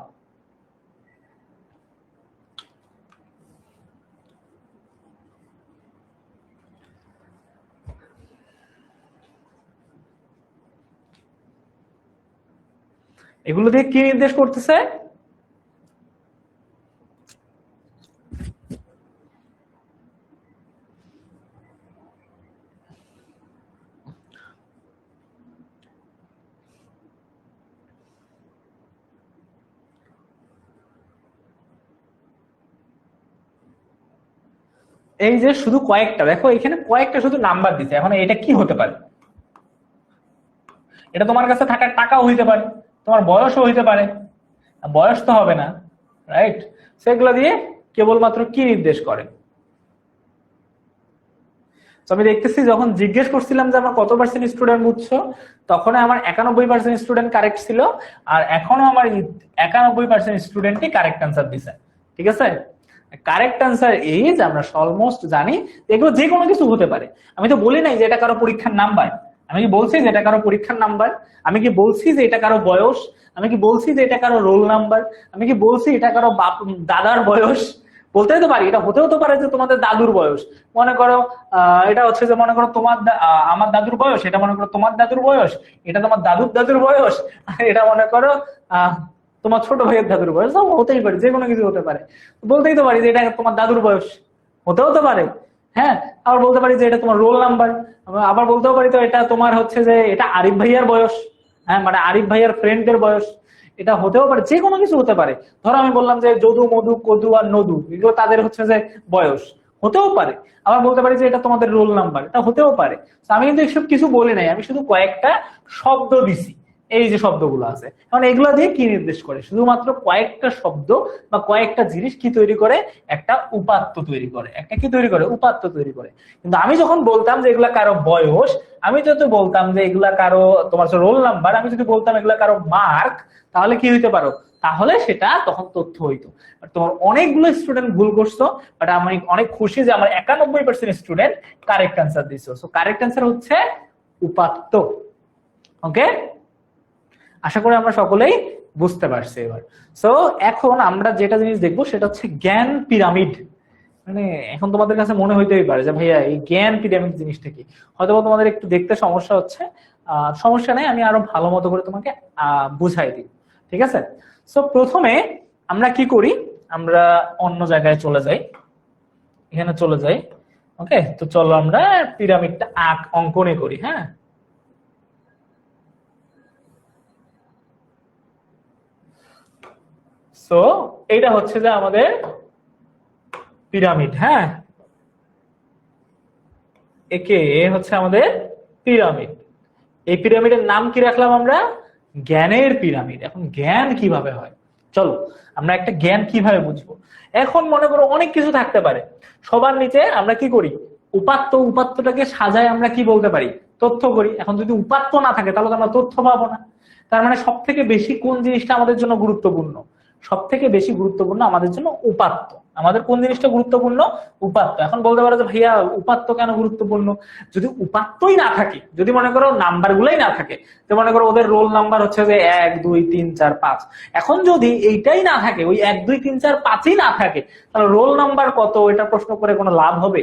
A: এগুলো দিয়ে কি নির্দেশ করতেছে? এই যে শুধু কয়েকটা, দেখো এখানে কয়েকটা শুধু নাম্বার দিতে, এখন এটা কি হতে পারে, এটা তোমার কাছে থাকার টাকাও হইতে পারে, তোমার বয়সও হইতে পারে, বয়স তো হবে না, রাইট? সেগুলো দিয়ে কেবলমাত্র কি নির্দেশ করে। আমি দেখতেছি যখন জিজ্ঞেস করছিলাম যে আমার কত পার্সেন্ট স্টুডেন্ট বুঝছো, তখন আমার 91% স্টুডেন্ট কারেক্ট ছিল, আর এখনো আমার 91% স্টুডেন্টই কারেক্ট আনসার দিছে, ঠিক আছে? কারেক্ট আনসার ইজ, আমরা অলমোস্ট জানি এগুলো যে কোনো কিছু হতে পারে। আমি তো বলি নাই যে এটা কারো পরীক্ষার নাম্বার, আমি কি বলছি যে এটা কারো পরীক্ষার নাম্বার, আমি কি বলছি যে এটা কারো বয়স, আমি কি বলছি যে এটা কারো রোল নাম্বার, আমি কি বলছি এটা কারো দাদার বয়স, বলতেই তো পারি, এটা হতেও তো পারে যে তোমাদের দাদুর বয়স, মনে করো এটা হচ্ছে যে মনে করো তোমার আমার দাদুর বয়স, এটা মনে করো তোমার দাদুর বয়স, এটা তোমার দাদুর দাদুর বয়স, আর এটা মনে করো তোমার ছোট ভাইয়ের দাদুর বয়স। সব হতেই পারে, যে কোনো কিছু হতে পারে। বলতেই তো পারি যে এটা তোমার দাদুর বয়স, হতেও তো পারে। হ্যাঁ, আবার বলতে পারি যে এটা তোমার রোল নাম্বার, আবার বলতেও পারি তো এটা তোমার হচ্ছে যে এটা আরিফ ভাইয়ার বয়স, হ্যাঁ মানে আরিফ ভাইয়ার ফ্রেন্ডের বয়স। এটা হতেও পারে, যে কোনো কিছু হতে পারে। ধরো আমি বললাম যে যদু, মধু, কদু আর নদু, এগুলো তাদের হচ্ছে যে বয়স, হতেও পারে। আবার বলতে পারি যে এটা তোমাদের রোল নাম্বার, এটা হতেও পারে। আমি কিন্তু এসব কিছু বলি নাই, আমি শুধু কয়েকটা শব্দ দিছি। এই যে শব্দগুলো আছে, কারণ এগুলো দিয়ে কি নির্দেশ করে, শুধুমাত্র কয়েকটা শব্দ বা কয়েকটা জিনিস কি তৈরি করে, একটা উপাত্ত তৈরি করে, একটা কি তৈরি করে, উপাত্ত তৈরি করে। কিন্তু আমি যখন বলতাম যে এগুলা কারো বয়স, আমি যদি বলতাম যে এগুলা কারো তোমার রোল নাম্বার, আমি যদি বলতাম এগুলা কারো মার্ক, তাহলে কি হইতে পারো, তাহলে সেটা তখন তথ্য হইতো। তোমার অনেকগুলো স্টুডেন্ট ভুল করছো, বাট আমি অনেক খুশি যে আমার 91% স্টুডেন্ট কারেক্ট অ্যান্সার দিছো। সো কারেক্ট অ্যান্সার হচ্ছে উপাত্ত। ওকে, আশা করি আমরা সকলেই বুঝতে পারছি এবার। সো এখন আমরা যেটা জিনিস দেখবো সেটা হচ্ছে জ্ঞান পিরামিড। মানে এখন তোমাদের কাছে মনে হইতেই পারে যে ভাইয়া এই জ্ঞান পিরামিড জিনিসটা কি, হয়তো তোমাদের একটু দেখতে সমস্যা হচ্ছে। সমস্যা নেই, আমি আরো ভালো মতো করে তোমাকে বুঝাই দিই, ঠিক আছে? সো প্রথমে আমরা কি করি, আমরা অন্য জায়গায় চলে যাই, এখানে চলে যাই। ওকে, তো চলো আমরা পিরামিডটা অঙ্কনে করি। হ্যাঁ, সো এটা হচ্ছে যে আমাদের পিরামিড। হ্যাঁ, একে হচ্ছে আমাদের পিরামিড। এই পিরামিডের নাম কি রাখলাম আমরা, জ্ঞানের পিরামিড। এখন জ্ঞান কিভাবে হয়, চলো আমরা একটা জ্ঞান কিভাবে বুঝবো। এখন মনে করো অনেক কিছু থাকতে পারে, সবার নিচে আমরা কি করি, উপাত্ত, উপাত্তটাকে সাজায় আমরা কি বলতে পারি, তথ্য করি। এখন যদি উপাত্ত না থাকে তাহলে তো আমরা তথ্য পাবো না। তার মানে সব থেকে বেশি কোন জিনিসটা আমাদের জন্য গুরুত্বপূর্ণ, সব থেকে বেশি গুরুত্বপূর্ণ আমাদের জন্য উপাত্ত। আমাদের কোন জিনিসটা গুরুত্বপূর্ণ, উপাত্ত। এখন বলতে পারো যে ভাইয়া উপাত্ত কেন গুরুত্বপূর্ণ, যদি উপাত্তই না থাকে, যদি মনে করো নাম্বার গুলাই না থাকে, তো মনে করো ওদের রোল নাম্বার হচ্ছে যে 1 2 3 4 5, এখন যদি এইটাই না থাকে, ওই 1 2 3 4 5ই না থাকে, তাহলে রোল নাম্বার কত এটা প্রশ্ন করে কোনো লাভ হবে,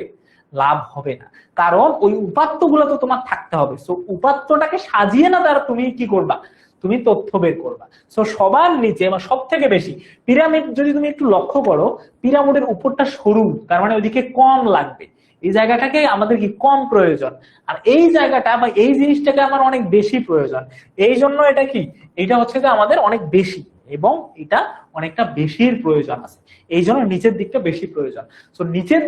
A: লাভ হবে না। কারণ ওই উপাত্ত গুলো তো তোমার থাকতে হবে। সো উপাত্তটাকে সাজিয়ে না তার তুমি কি করবা, তুমি তথ্য বের করবা। সো সবার নিচে বা সব থেকে বেশি পিরামিড, যদি তুমি একটু লক্ষ্য করো, পিরামিডের উপরটা সরু, তার মানে ওইদিকে কম লাগবে, এই জায়গাটাকে আমাদের কি কম প্রয়োজন, আর এই জায়গাটা বা এই জিনিসটাকে আমার অনেক বেশি প্রয়োজন। এই জন্য এটা কি, এটা হচ্ছে যে আমাদের অনেক বেশি, এবং এটা অনেকটা বেশির প্রয়োজন আছে, এই জন্য নিচের দিকটা বেশি প্রয়োজন। তো নিচের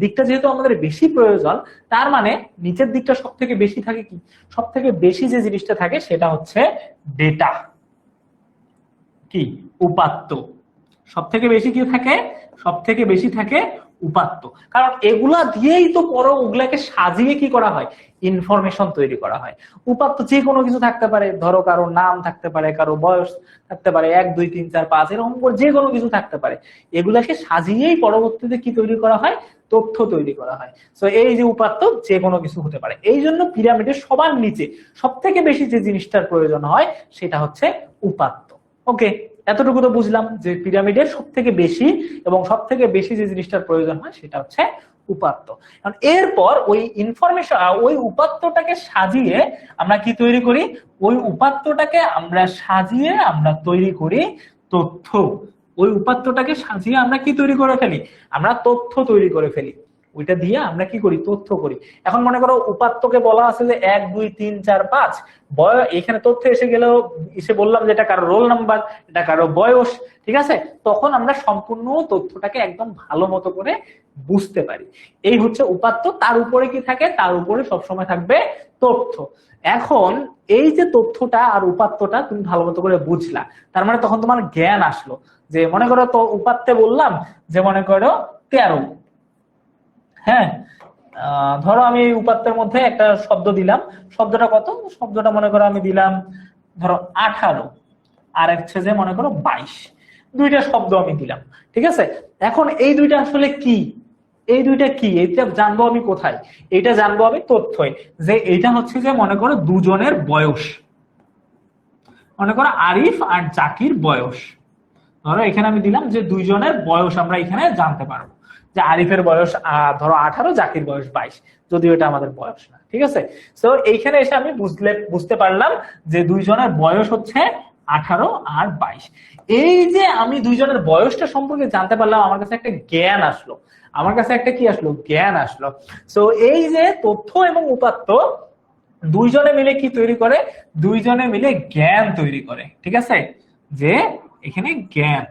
A: দিকটা যেহেতু আমাদের বেশি প্রয়োজন, তার মানে নিচের দিকটা সব থেকে বেশি থাকে কি, সব থেকে বেশি যে জিনিসটা থাকে সেটা হচ্ছে ডেটা, কি, উপাত্ত। সব থেকে বেশি কি থাকে, সব থেকে বেশি থাকে উপাত্ত। কারণ এগুলা দিয়েই তো পরে ওগুলাকে সাজিয়ে কি করা হয়, ইনফরমেশন তৈরি করা হয়। উপাত্ত যে কোনো কিছু থাকতে পারে, ধরো কারো নাম থাকতে পারে, কারো বয়স থাকতে পারে, 1 2 3 4 5 এরকম করে যে কোনো কিছু থাকতে পারে। এগুলাকে সাজিয়েই পরবর্তীতে কি তৈরি করা হয়, তথ্য তৈরি করা হয়। সো এই যে উপাত্ত যে কোনো কিছু হতে পারে, এই জন্য পিরামিডের সবার নিচে সব থেকে বেশি যে জিনিসটার প্রয়োজন হয় সেটা হচ্ছে উপাত্ত। ওকে, এতটুকু তো বুঝলাম যে পিরামিডের সব থেকে বেশি এবং সব থেকে বেশি যে জিনিসটার প্রয়োজন হয় সেটা হচ্ছে উপাত্ত। এরপর ওই ইনফরমেশন, ওই উপাত্তটাকে সাজিয়ে আমরা কি তৈরি করি, ওই উপাত্তটাকে আমরা সাজিয়ে আমরা তৈরি করি তথ্য। ওই উপাত্তটাকে সাজিয়ে আমরা কি তৈরি করে ফেলি, আমরা তথ্য তৈরি করে ফেলি। ওইটা দিয়ে আমরা কি করি, তথ্য করি। এখন মনে করো উপাত্তকে বলা আছে যে 1 2 3 4 5, এখানে তথ্য এসে গেলেও এসে বললাম যে এটা কারো রোল নাম্বার, এটা কারো বয়স, ঠিক আছে? তখন আমরা সম্পূর্ণ তথ্যটাকে একদম ভালো মতো করে বুঝতে পারি। এই হচ্ছে উপাত্ত। তার উপরে কি থাকে, তার উপরে সবসময় থাকবে তথ্য। এখন এই যে তথ্যটা আর উপাত্তটা তুমি ভালো মতো করে বুঝলা, তার মানে তখন তোমার জ্ঞান আসলো। যে মনে করো তো উপাত্তে বললাম যে মনে করো 13, হ্যাঁ, ধরো আমি এই উপাত্তের মধ্যে একটা শব্দ দিলাম, শব্দটা কত, শব্দটা মনে করো আমি দিলাম ধরো 18, আর হচ্ছে যে মনে করো 22, দুইটা শব্দ আমি দিলাম, ঠিক আছে? এখন এই দুইটা আসলে কি, এই দুইটা কি, এইটা জানবো আমি কোথায়, এইটা জানবো আমি তথ্যই, যে এইটা হচ্ছে যে মনে করো দুজনের বয়স, মনে করো আরিফ আর জাকির বয়স, ধরো এখানে আমি দিলাম যে দুইজনের বয়স আমরা এখানে জানতে পারবো, যে আরিফের বয়স ধরো 18, জাকির বয়স 22, যদিও এটা আমাদের বয়স না, ঠিক আছে। তো এইখানে এসে আমি বুঝতে পারলাম যে দুইজনের বয়স হচ্ছে 18 আর 22। এই যে আমি দুইজনের বয়সটা সম্পর্কে জানতে পারলাম, আমার কাছে একটা জ্ঞান আসলো, আমার কাছে একটা কি আসলো, জ্ঞান আসলো। তো এই যে তথ্য এবং উপাত্ত দুইজনে মিলে কি তৈরি করে, দুইজনে মিলে জ্ঞান তৈরি করে, ঠিক আছে। যে এখানে জ্ঞান,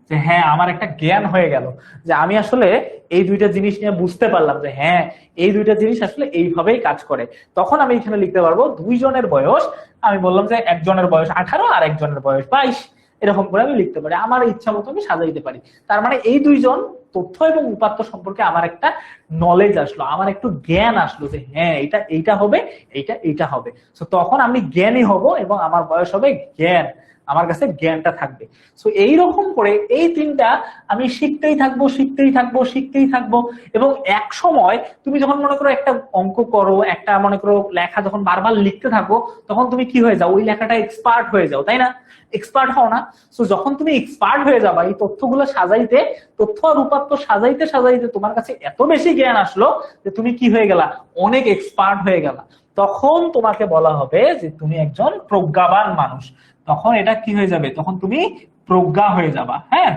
A: যে হ্যাঁ আমার একটা জ্ঞান হয়ে গেল, যে আমি আসলে এই দুইটা জিনিস নিয়ে বুঝতে পারলাম যে হ্যাঁ এই দুইটা জিনিস আসলে এইভাবেই কাজ করে। তখন আমি এখানে লিখতে পারবো দুইজনের বয়স, আমি বললাম যে একজনের বয়স 18 আর একজনের বয়স 22, এরকম করে আমি লিখতে পারি, আমার ইচ্ছা মতো আমি সাজাইতে পারি। তার মানে এই দুইজন তথ্য এবং উপাত্ত সম্পর্কে আমার একটা নলেজ আসলো, আমার একটু জ্ঞান আসলো যে হ্যাঁ এটা এইটা হবে, এইটা এইটা হবে। তো তখন আমি জ্ঞানী হব এবং আমার বয়স হবে জ্ঞান, আমার কাছে জ্ঞানটা থাকবে। সো এইরকম করে এই তিনটা আমি শিখতেই থাকবো, শিখতেই থাকবো, শিখতেই থাকবো। এবং এক সময় তুমি যখন মনে করো একটা অঙ্ক করো, একটা মনে করো লেখা যখন বারবার লিখতে থাকো, তখন তুমি কি হয়ে যাও, ওই লেখাটা এক্সপার্ট হয়ে যাও, তাই না? এক্সপার্ট হও না? সো যখন তুমি এক্সপার্ট হয়ে যাবা এই তথ্যগুলো সাজাইতে, তথ্য আর উপাত্ত সাজাইতে সাজাইতে তোমার কাছে এত বেশি জ্ঞান আসলো যে তুমি কি হয়ে গেলা, অনেক এক্সপার্ট হয়ে গেলা। তখন তোমাকে বলা হবে যে তুমি একজন প্রজ্ঞাবান মানুষ। তখন এটা কি হয়ে যাবে, তখন তুমি প্রজ্ঞা হয়ে যাবা। হ্যাঁ,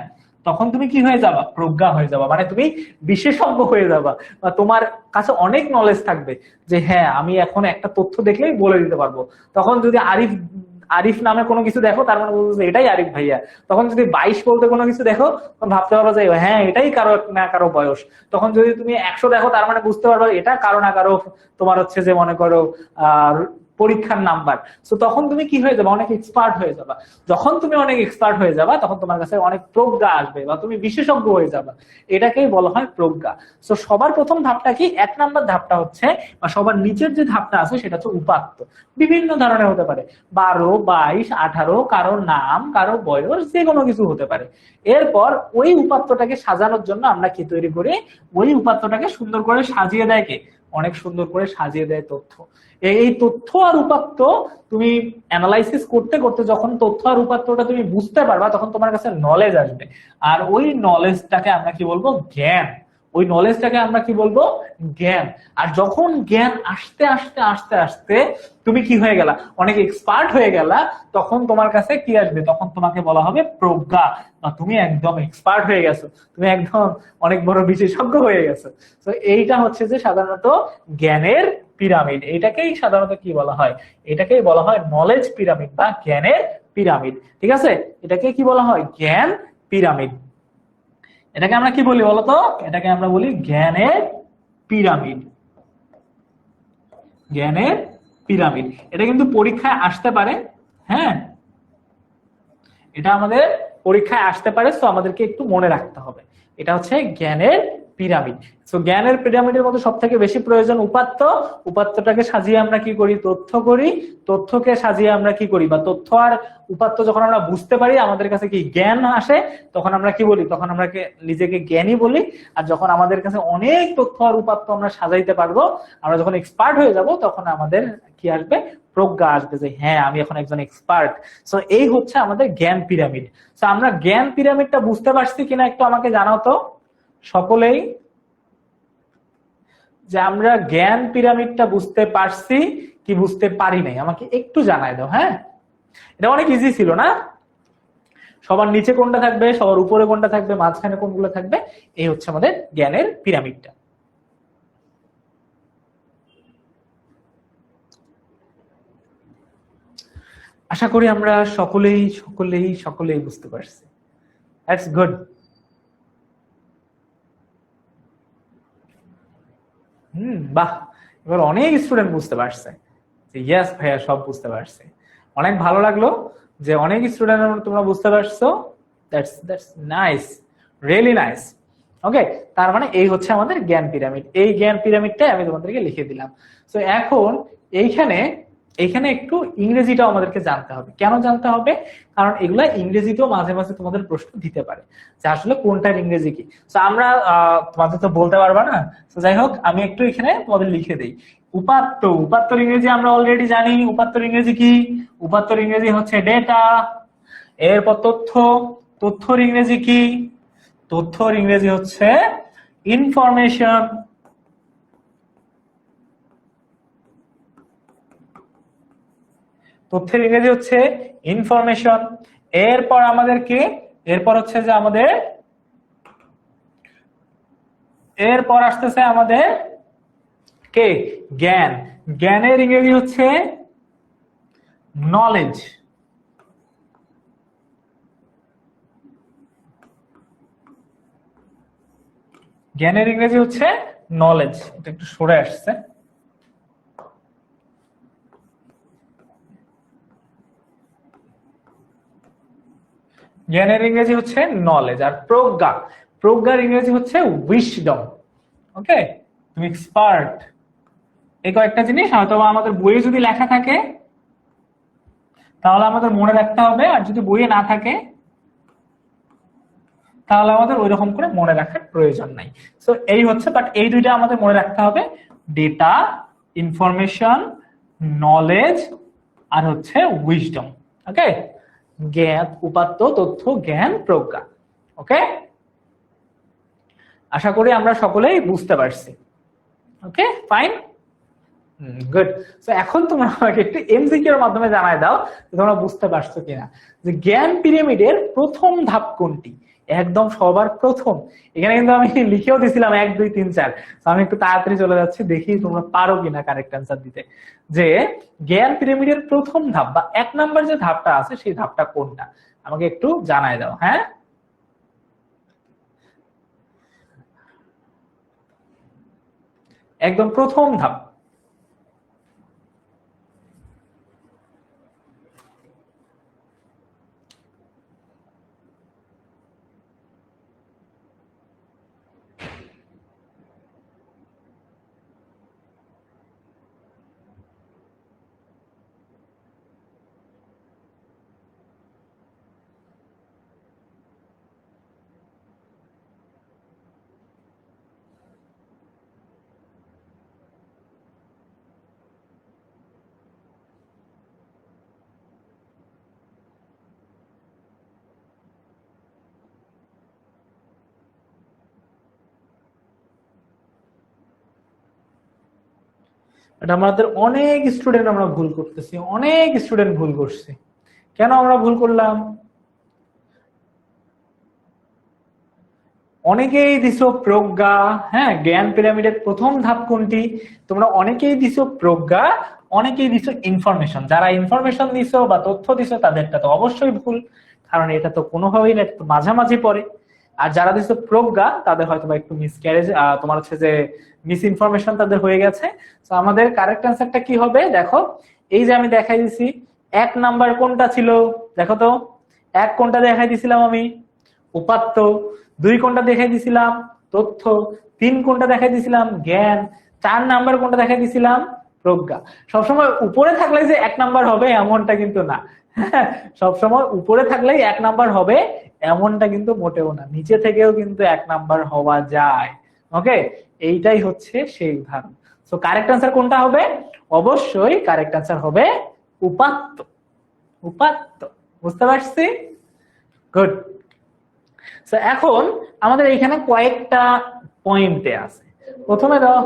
A: তখন তুমি কি হয়ে যাবা, প্রজ্ঞা হয়ে যাবা, মানে তুমি বিশেষজ্ঞ হয়ে যাবা, বা তোমার কাছে অনেক নলেজ থাকবে যে হ্যাঁ আমি এখন একটা তথ্য দেখলেই বলে দিতে পারবো। তখন যদি আরিফ আরিফ নামে কোনো কিছু দেখো, তার মানে বলবো যে এটাই আরিফ ভাইয়া। তখন যদি 22 বলতে কোনো কিছু দেখো, তখন ভাবতে পারো যে হ্যাঁ এটাই কারো না কারো বয়স। তখন যদি তুমি 100 দেখো, তার মানে বুঝতে পারবে এটা কারো না কারো তোমার হচ্ছে যে মনে করো পরীক্ষার নাম্বার। তো তখন তুমি কি হয়ে যাবে, অনেক এক্সপার্ট হয়ে যাবা। যখন তুমি অনেক এক্সপার্ট হয়ে যাবা, তখন তোমার কাছে অনেক প্রজ্ঞা আসবে বা তুমি বিশেষজ্ঞ হয়ে যাবা, এটাকেই বলা হয় প্রজ্ঞা। তো সবার প্রথম ধাপটা কি, 1 নাম্বার ধাপটা হচ্ছে, বা সবার নিচের যে ধাপটা আছে সেটা হচ্ছে উপাত্ত। বিভিন্ন ধরনের হতে পারে, 12, 22, 18, কারো নাম, কারো বয়স, যে কোনো কিছু হতে পারে। এরপর ওই উপাত্তটাকে সাজানোর জন্য আমরা কি তৈরি করি, ওই উপাত্তটাকে সুন্দর করে সাজিয়ে দেয় কে, অনেক সুন্দর করে সাজিয়ে দেয় তথ্য। এই তথ্য আর উপাত্ত তুমি অ্যানালাইসিস করতে করতে যখন তথ্য আর উপাত্তটা তুমি বুঝতে পারবা, তখন তোমার কাছে নলেজ আসবে। আর ওই নলেজটাকে আমরা কি বলবো, জ্ঞান। ওই নলেজটাকে আমরা কি বলবো, জ্ঞান। আর যখন জ্ঞান আসতে আসতে আসতে আসতে তুমি কি হয়ে গেলা, অনেক এক্সপার্ট হয়ে গেলা, তখন তোমার কাছে কি আসবে, তখন তোমাকে বলা হবে প্রজ্ঞা, বা তুমি একদম এক্সপার্ট হয়ে গেছো, তুমি একদম অনেক বড় বিশেষজ্ঞ হয়ে গেছো। তো এইটা হচ্ছে যে সাধারণত জ্ঞানের পিরামিড। এটাকেই সাধারণত কি বলা হয়, এটাকেই বলা হয় নলেজ পিরামিড বা জ্ঞানের পিরামিড, ঠিক আছে। এটাকে কি বলা হয়, জ্ঞান পিরামিড। এটাকে আমরা কি বলি বলতো, এটাকে আমরা বলি জ্ঞানের পিরামিড। জ্ঞানের পিরামিড, এটা কিন্তু পরীক্ষায় আসতে পারে। হ্যাঁ, এটা আমাদের পরীক্ষায় আসতে পারে, তো আমাদেরকে একটু মনে রাখতে হবে। এটা হচ্ছে জ্ঞানের পিরামিড। তো জ্ঞানের পিরামিডের মধ্যে সব থেকে বেশি প্রয়োজন উপাত্ত। উপাত্তটাকে সাজিয়ে আমরা কি করি, তথ্য করি। তথ্যকে সাজিয়ে আমরা কি করি, বা তথ্য আর উপাত্ত যখন আমরা বুঝতে পারি, আমাদের কাছে কি জ্ঞান আসে, তখন আমরা কি বলি, তখন আমরা নিজেকে জ্ঞানী বলি। আর যখন আমাদের কাছে অনেক তথ্য আর উপাত্ত আমরা সাজাইতে পারবো, আমরা যখন এক্সপার্ট হয়ে যাব, তখন আমাদের কি আসবে, প্রজ্ঞা আসবে, যে হ্যাঁ আমি এখন একজন এক্সপার্ট। সো এই হচ্ছে আমাদের জ্ঞান পিরামিড। তো আমরা জ্ঞান পিরামিডটা বুঝতে পারছি কিনা একটু আমাকে জানাও তো সকলেই, যে আমরা জ্ঞান পিরামিডটা বুঝতে পারছি কি বুঝতে পারি নাই, আমাকে একটু জানাই দাও। হ্যাঁ, এটা অনেক ইজি ছিল না? সবার নিচে কোনটা থাকবে, সবার উপরে কোনটা থাকবে, মাঝখানে কোনগুলো থাকবে, এই হচ্ছে আমাদের জ্ঞানের পিরামিডটা। আশা করি আমরা সকলেই সকলেই সকলেই বুঝতে পারছি। That's good. বাহ, এবার অনেক স্টুডেন্ট বুঝতে পারছে যে ইয়েস ভাইয়া সব বুঝতে পারছে। অনেক ভালো লাগলো যে অনেক স্টুডেন্ট তোমরা বুঝতে পারছো। That's nice, really nice. Okay, তার মানে এই হচ্ছে আমাদের জ্ঞান পিরামিড। এই জ্ঞান পিরামিডটাই আমি তোমাদেরকে লিখে দিলাম। তো এখন এইখানে এইখানে একটু ইংরেজিটাও আমাদেরকে জানতে হবে। কেন জানতে হবে, কারণ এগুলা ইংরেজিতেও মাঝে মাঝে তোমাদের প্রশ্ন দিতে পারে যে আসলে কোনটার ইংরেজি কি। তো আমরা তোমাদের তো বলতে পারবা না, তো যাই হোক আমি একটু এখানে তোমাদের লিখে দিই। উপাত্ত, উপাত্তর ইংরেজি আমরা অলরেডি জানি। উপাত্তর ইংরেজি কি, উপাত্তর ইংরেজি হচ্ছে ডেটা। এরপর তথ্য, তথ্যর ইংরেজি কি? তথ্যর ইংরেজি হচ্ছে ইনফরমেশন। তথ্যের ইংরেজি হচ্ছে ইনফরমেশন। এরপর আমাদের কি? এরপর হচ্ছে যে আমাদের, এরপর আসতেছে আমাদের কে? জ্ঞান। জ্ঞানের ইংরেজি হচ্ছে নলেজ। জ্ঞানের ইংরেজি হচ্ছে নলেজ। এটা একটু সরে আসছে। জ্ঞানের ইংরেজি হচ্ছে নলেজ। আর প্রজ্ঞা, প্রজ্ঞার ইংরেজি হচ্ছে উইশডম। ওকে, তুমি এক্সপার্ট। এই কয়েকটা জিনিস হয়তো আমাদের বইয়ে যদি লেখা থাকে তাহলে আমাদের মনে রাখতে হবে, আর যদি বইয়ে না থাকে তাহলে আমাদের ওই রকম করে মনে রাখার প্রয়োজন নাই। সো এই হচ্ছে, বাট এই দুইটা আমাদের মনে রাখতে হবে, ডেটা, ইনফরমেশন, নলেজ, আর হচ্ছে উইজডম। ওকে, জ্ঞান, উপাত্ত, তথ্য, জ্ঞান, প্রজ্ঞা। ওকে, আশা করি আমরা সকলেই বুঝতে পারছি। ওকে, ফাইন, গুড। সো এখন তোমরা আমাকে একটু এমসিকিউ এর মাধ্যমে জানাই দাও তোমরা বুঝতে পারছো কিনা, যে জ্ঞান পিরামিডের প্রথম ধাপ কোনটি? একদম সবার প্রথম। এখানে কিন্তু আমি লিখেও দিছিলাম 1 2 3 4। আমি একটু তাড়াতাড়ি চলে যাচ্ছি, দেখি তোমরা পারো কিনা কারেক্ট অ্যান্সার দিতে। যে জ্ঞান পিরামিডের প্রথম ধাপ বা 1 নাম্বার যে ধাপটা আছে সেই ধাপটা কোনটা? আমাকে একটু জানাই দাও। হ্যাঁ, একদম প্রথম ধাপ। এটা আমাদের অনেক স্টুডেন্ট আমরা ভুল করতেছি, অনেক স্টুডেন্ট ভুল করছে। কেন আমরা ভুল করলাম? অনেকেই দিছো প্রজ্ঞা। হ্যাঁ, জ্ঞান পিরামিডের প্রথম ধাপ কোনটি? তোমরা অনেকেই দিছো প্রজ্ঞা, অনেকেই দিছো ইনফরমেশন। যারা ইনফরমেশন দিছো বা তথ্য দিছো তাদেরটা তো অবশ্যই ভুল, কারণ এটা তো কোনোভাবেই না, একটু মাঝামাঝি পড়ে। আর যারা দিছো প্রজ্ঞা তাদের হয়তো বা একটু মিসক্যারেজ, তোমার হচ্ছে যে মিস ইনফরমেশন তাদের হয়ে গেছে। তো আমাদের কারেক্ট অ্যান্সারটা কি হবে দেখো, এই যে আমি দেখাই দিছি 1 নাম্বার কোনটা ছিল, দেখো তো। 1 কোনটা দেখাই দিছিলাম আমি? উপাত্ত। 2 কোনটা দেখাই দিছিলাম? তথ্য। 3 কোনটা দেখাই দিছিলাম? জ্ঞান। 4 নাম্বার কোনটা দেখাই দিছিলাম? প্রজ্ঞা। সবসময় উপরে থাকলে যে 1 নাম্বার হবে এমনটা কিন্তু না। সবসময় উপরে থাকলেই 1 নাম্বার হবে এমনটা কিন্তু মোটেও না, নিচে থেকেও কিন্তু 1 নাম্বার হওয়া যায়। ওকে, এইটাই হচ্ছে সেই উদাহরণ। সো কারেক্ট অ্যান্সার কোনটা হবে? অবশ্যই কারেক্ট অ্যান্সার হবে উপাত্ত। উপাত্ত, বুঝতে পারছি? গুড। তো এখন আমাদের এখানে কয়েকটা পয়েন্টে আছে। প্রথমে দাও,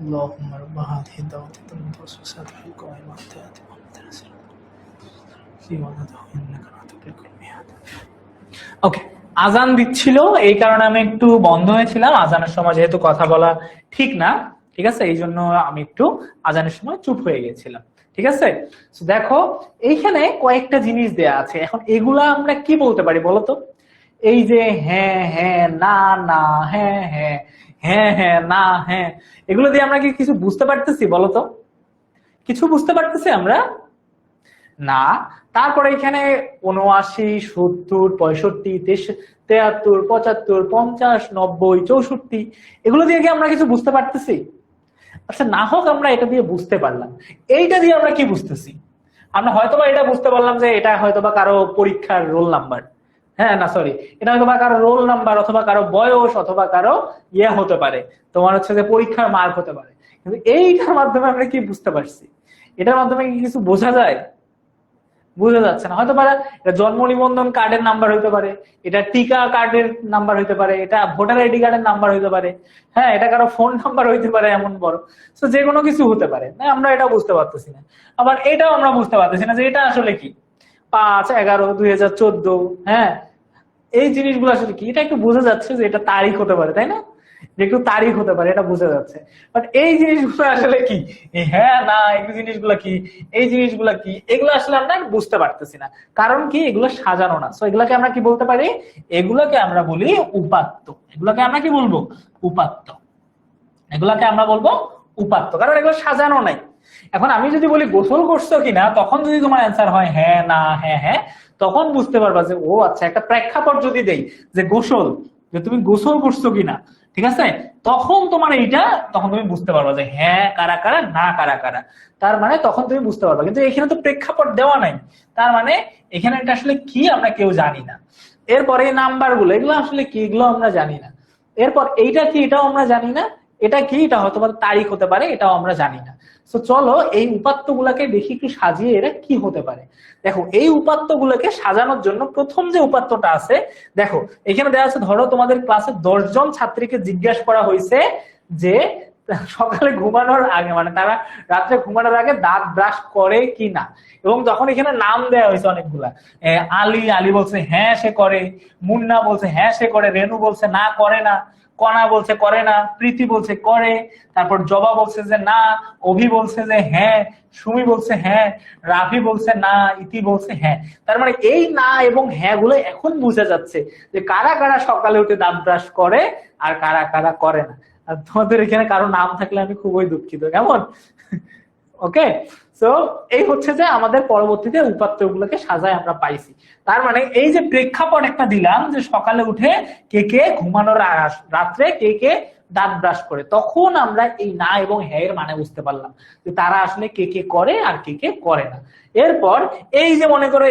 B: اللهم رب هذه الدعوة التامة والصلاة القائمة آت محمد رسول
A: ওকে, আজান দিচ্ছিল এই কারণে আমি একটু বন্ধ হয়েছিলাম। আজানের সময় যেহেতু কথা বলা ঠিক না, ঠিক আছে, এই জন্য আমি একটু আজানের সময় চুপ হয়ে গেছিলাম। ঠিক আছে, দেখো এইখানে কয়েকটা জিনিস দেয়া আছে। এখন এগুলা আমরা কি বলতে পারি বলতো? এই যে হ্যাঁ হ্যাঁ, না না, হ্যাঁ হ্যাঁ, হ্যাঁ হ্যাঁ, না হ্যাঁ, এগুলো দিয়ে আমরা কি কিছু বুঝতে পারতেছি বলতো? কিছু বুঝতে পারতেছি আমরা না। তারপরে এখানে ৭৯, ৭০, ৬৫, ৭৩, ৭৫, ৫০, ৯০, ৬৪, এগুলো দিয়ে কি আমরা কিছু বুঝতে পারতেছি? আচ্ছা, না হোক আমরা এটা দিয়ে বুঝতে পারলাম, এইটা দিয়ে আমরা কি বুঝতেছি? আমরা হয়তোবা এটা বুঝতে পারলাম যে এটা হয়তোবা কারো পরীক্ষার রোল নাম্বার, হ্যাঁ না সরি, এটা হয়তোবা কারো রোল নাম্বার অথবা কারো বয়স অথবা কারো ইয়ে হতে পারে, তোমার হচ্ছে যে পরীক্ষার মার্ক হতে পারে। কিন্তু এইটার মাধ্যমে আমরা কি বুঝতে পারছি? এটার মাধ্যমে কি কিছু বোঝা যায়? বোঝা যাচ্ছে না। হয়তো পারে এটা জন্ম নিবন্ধন কার্ডের নাম্বার হইতে পারে, এটা টিকা কার্ডের নাম্বার হইতে পারে, এটা ভোটার আইডি কার্ডের নাম্বার হইতে পারে, হ্যাঁ এটা কারো ফোন নাম্বার হইতে পারে, এমন বড় তো যে কোনো কিছু হতে পারে না, আমরা এটা বুঝতে পারতেছি না। আবার এটাও আমরা বুঝতে পারতেছি না যে এটা আসলে কি ৫/১১/২০১৪, হ্যাঁ এই জিনিসগুলো আসলে কি। এটা একটু বোঝা যাচ্ছে যে এটা তারিখ হতে পারে, তাই না, যে একটু তারিখ হতে পারে, এটা বোঝা যাচ্ছে। বাট এই জিনিসগুলো আসলে কি, হ্যাঁ না, এই জিনিসগুলো কি, এই জিনিসগুলো কি, এগুলো আসলে আমরা বুঝতে পারতেছি না। কারণ কি, এগুলো সাজানো না। সো এগুলাকে আমরা কি বলতে পারি? এগুলোকে আমরা বলি উপাত্ত। এগুলোকে আমরা কি বলবো? উপাত্ত। এগুলাকে আমরা বলবো উপাত্ত, কারণ এগুলো সাজানো নাই। এখন আমি যদি বলি গোসল করছো কিনা, তখন যদি তোমার অ্যান্সার হয় হ্যাঁ না হ্যাঁ হ্যাঁ, তখন বুঝতে পারবা যে ও আচ্ছা, একটা প্রেক্ষাপট যদি দেই যে গোসল, যে তুমি গোসল করছো কিনা, ঠিক আছে, তখন তোমার এইটা, তখন তুমি বুঝতে পারবা যে হ্যাঁ কারা কারা, না কারা কারা। তার মানে তখন তুমি বুঝতে পারবা। কিন্তু এখানে তো প্রেক্ষাপট দেওয়া নাই, তার মানে এখানে এটা আসলে কি আমরা কেউ জানি না। এরপরে এই নাম্বার গুলো, এগুলো আসলে কি, এগুলো আমরা জানি না। এরপর এইটা কি, এটাও আমরা জানি না। এটা কি, এটা হয়তো তারিখ হতে পারে, এটাও আমরা জানি না। তো চলো এই উপাত্ত গুলাকে দেখি একটু সাজিয়ে এরা কি হতে পারে। দেখো এই উপাত্ত গুলাকে সাজানোর জন্য প্রথম যে উপাত্তটা আছে, দেখো এখানে দেওয়া আছে, ধরো তোমাদের ক্লাসে ১০ জন ছাত্রীকে জিজ্ঞাসা করা হয়েছে যে সকালে ঘুমানোর আগে, মানে তারা রাত্রে ঘুমানোর আগে দাঁত ব্রাশ করে কি না। এবং যখন এখানে নাম দেওয়া হয়েছে অনেকগুলা, আলী, আলী বলছে হ্যাঁ সে করে, মুন্না বলছে হ্যাঁ সে করে, রেনু বলছে না করে না, কণা বলছে করে না, প্রীতি বলছে করে, তারপর জবা বলছে যে না, অভি বলছে যে হ্যাঁ, সুমি বলছে হ্যাঁ, রাফি বলছে না, ইতি বলছে হ্যাঁ। তার মানে এই না এবং হ্যাঁ গুলো এখন বুঝা যাচ্ছে যে কারা কারা সকালে উঠে দাঁত ব্রাশ করে আর কারা কারা করে না। আর তোমাদের এখানে কারো নাম থাকলে আমি খুবই দুঃখিত, কেমন? ওকে, সো এই হচ্ছে যে আমাদের পরবর্তীতে উপাত্ত গুলোকে সাজায় আমরা পাইছি। তার মানে এই যে প্রেক্ষাপট একটা দিলাম যে সকালে উঠে কে কে ঘুমানোর রাত্রে কে কে দাঁত ব্রাশ করে, তখন আমরা এই না এবং হ্যাঁ এর মানে বুঝতে পারলাম যে তারা আসলে কে কে করে আর কে কে করে না। এরপর এই যে মনে করো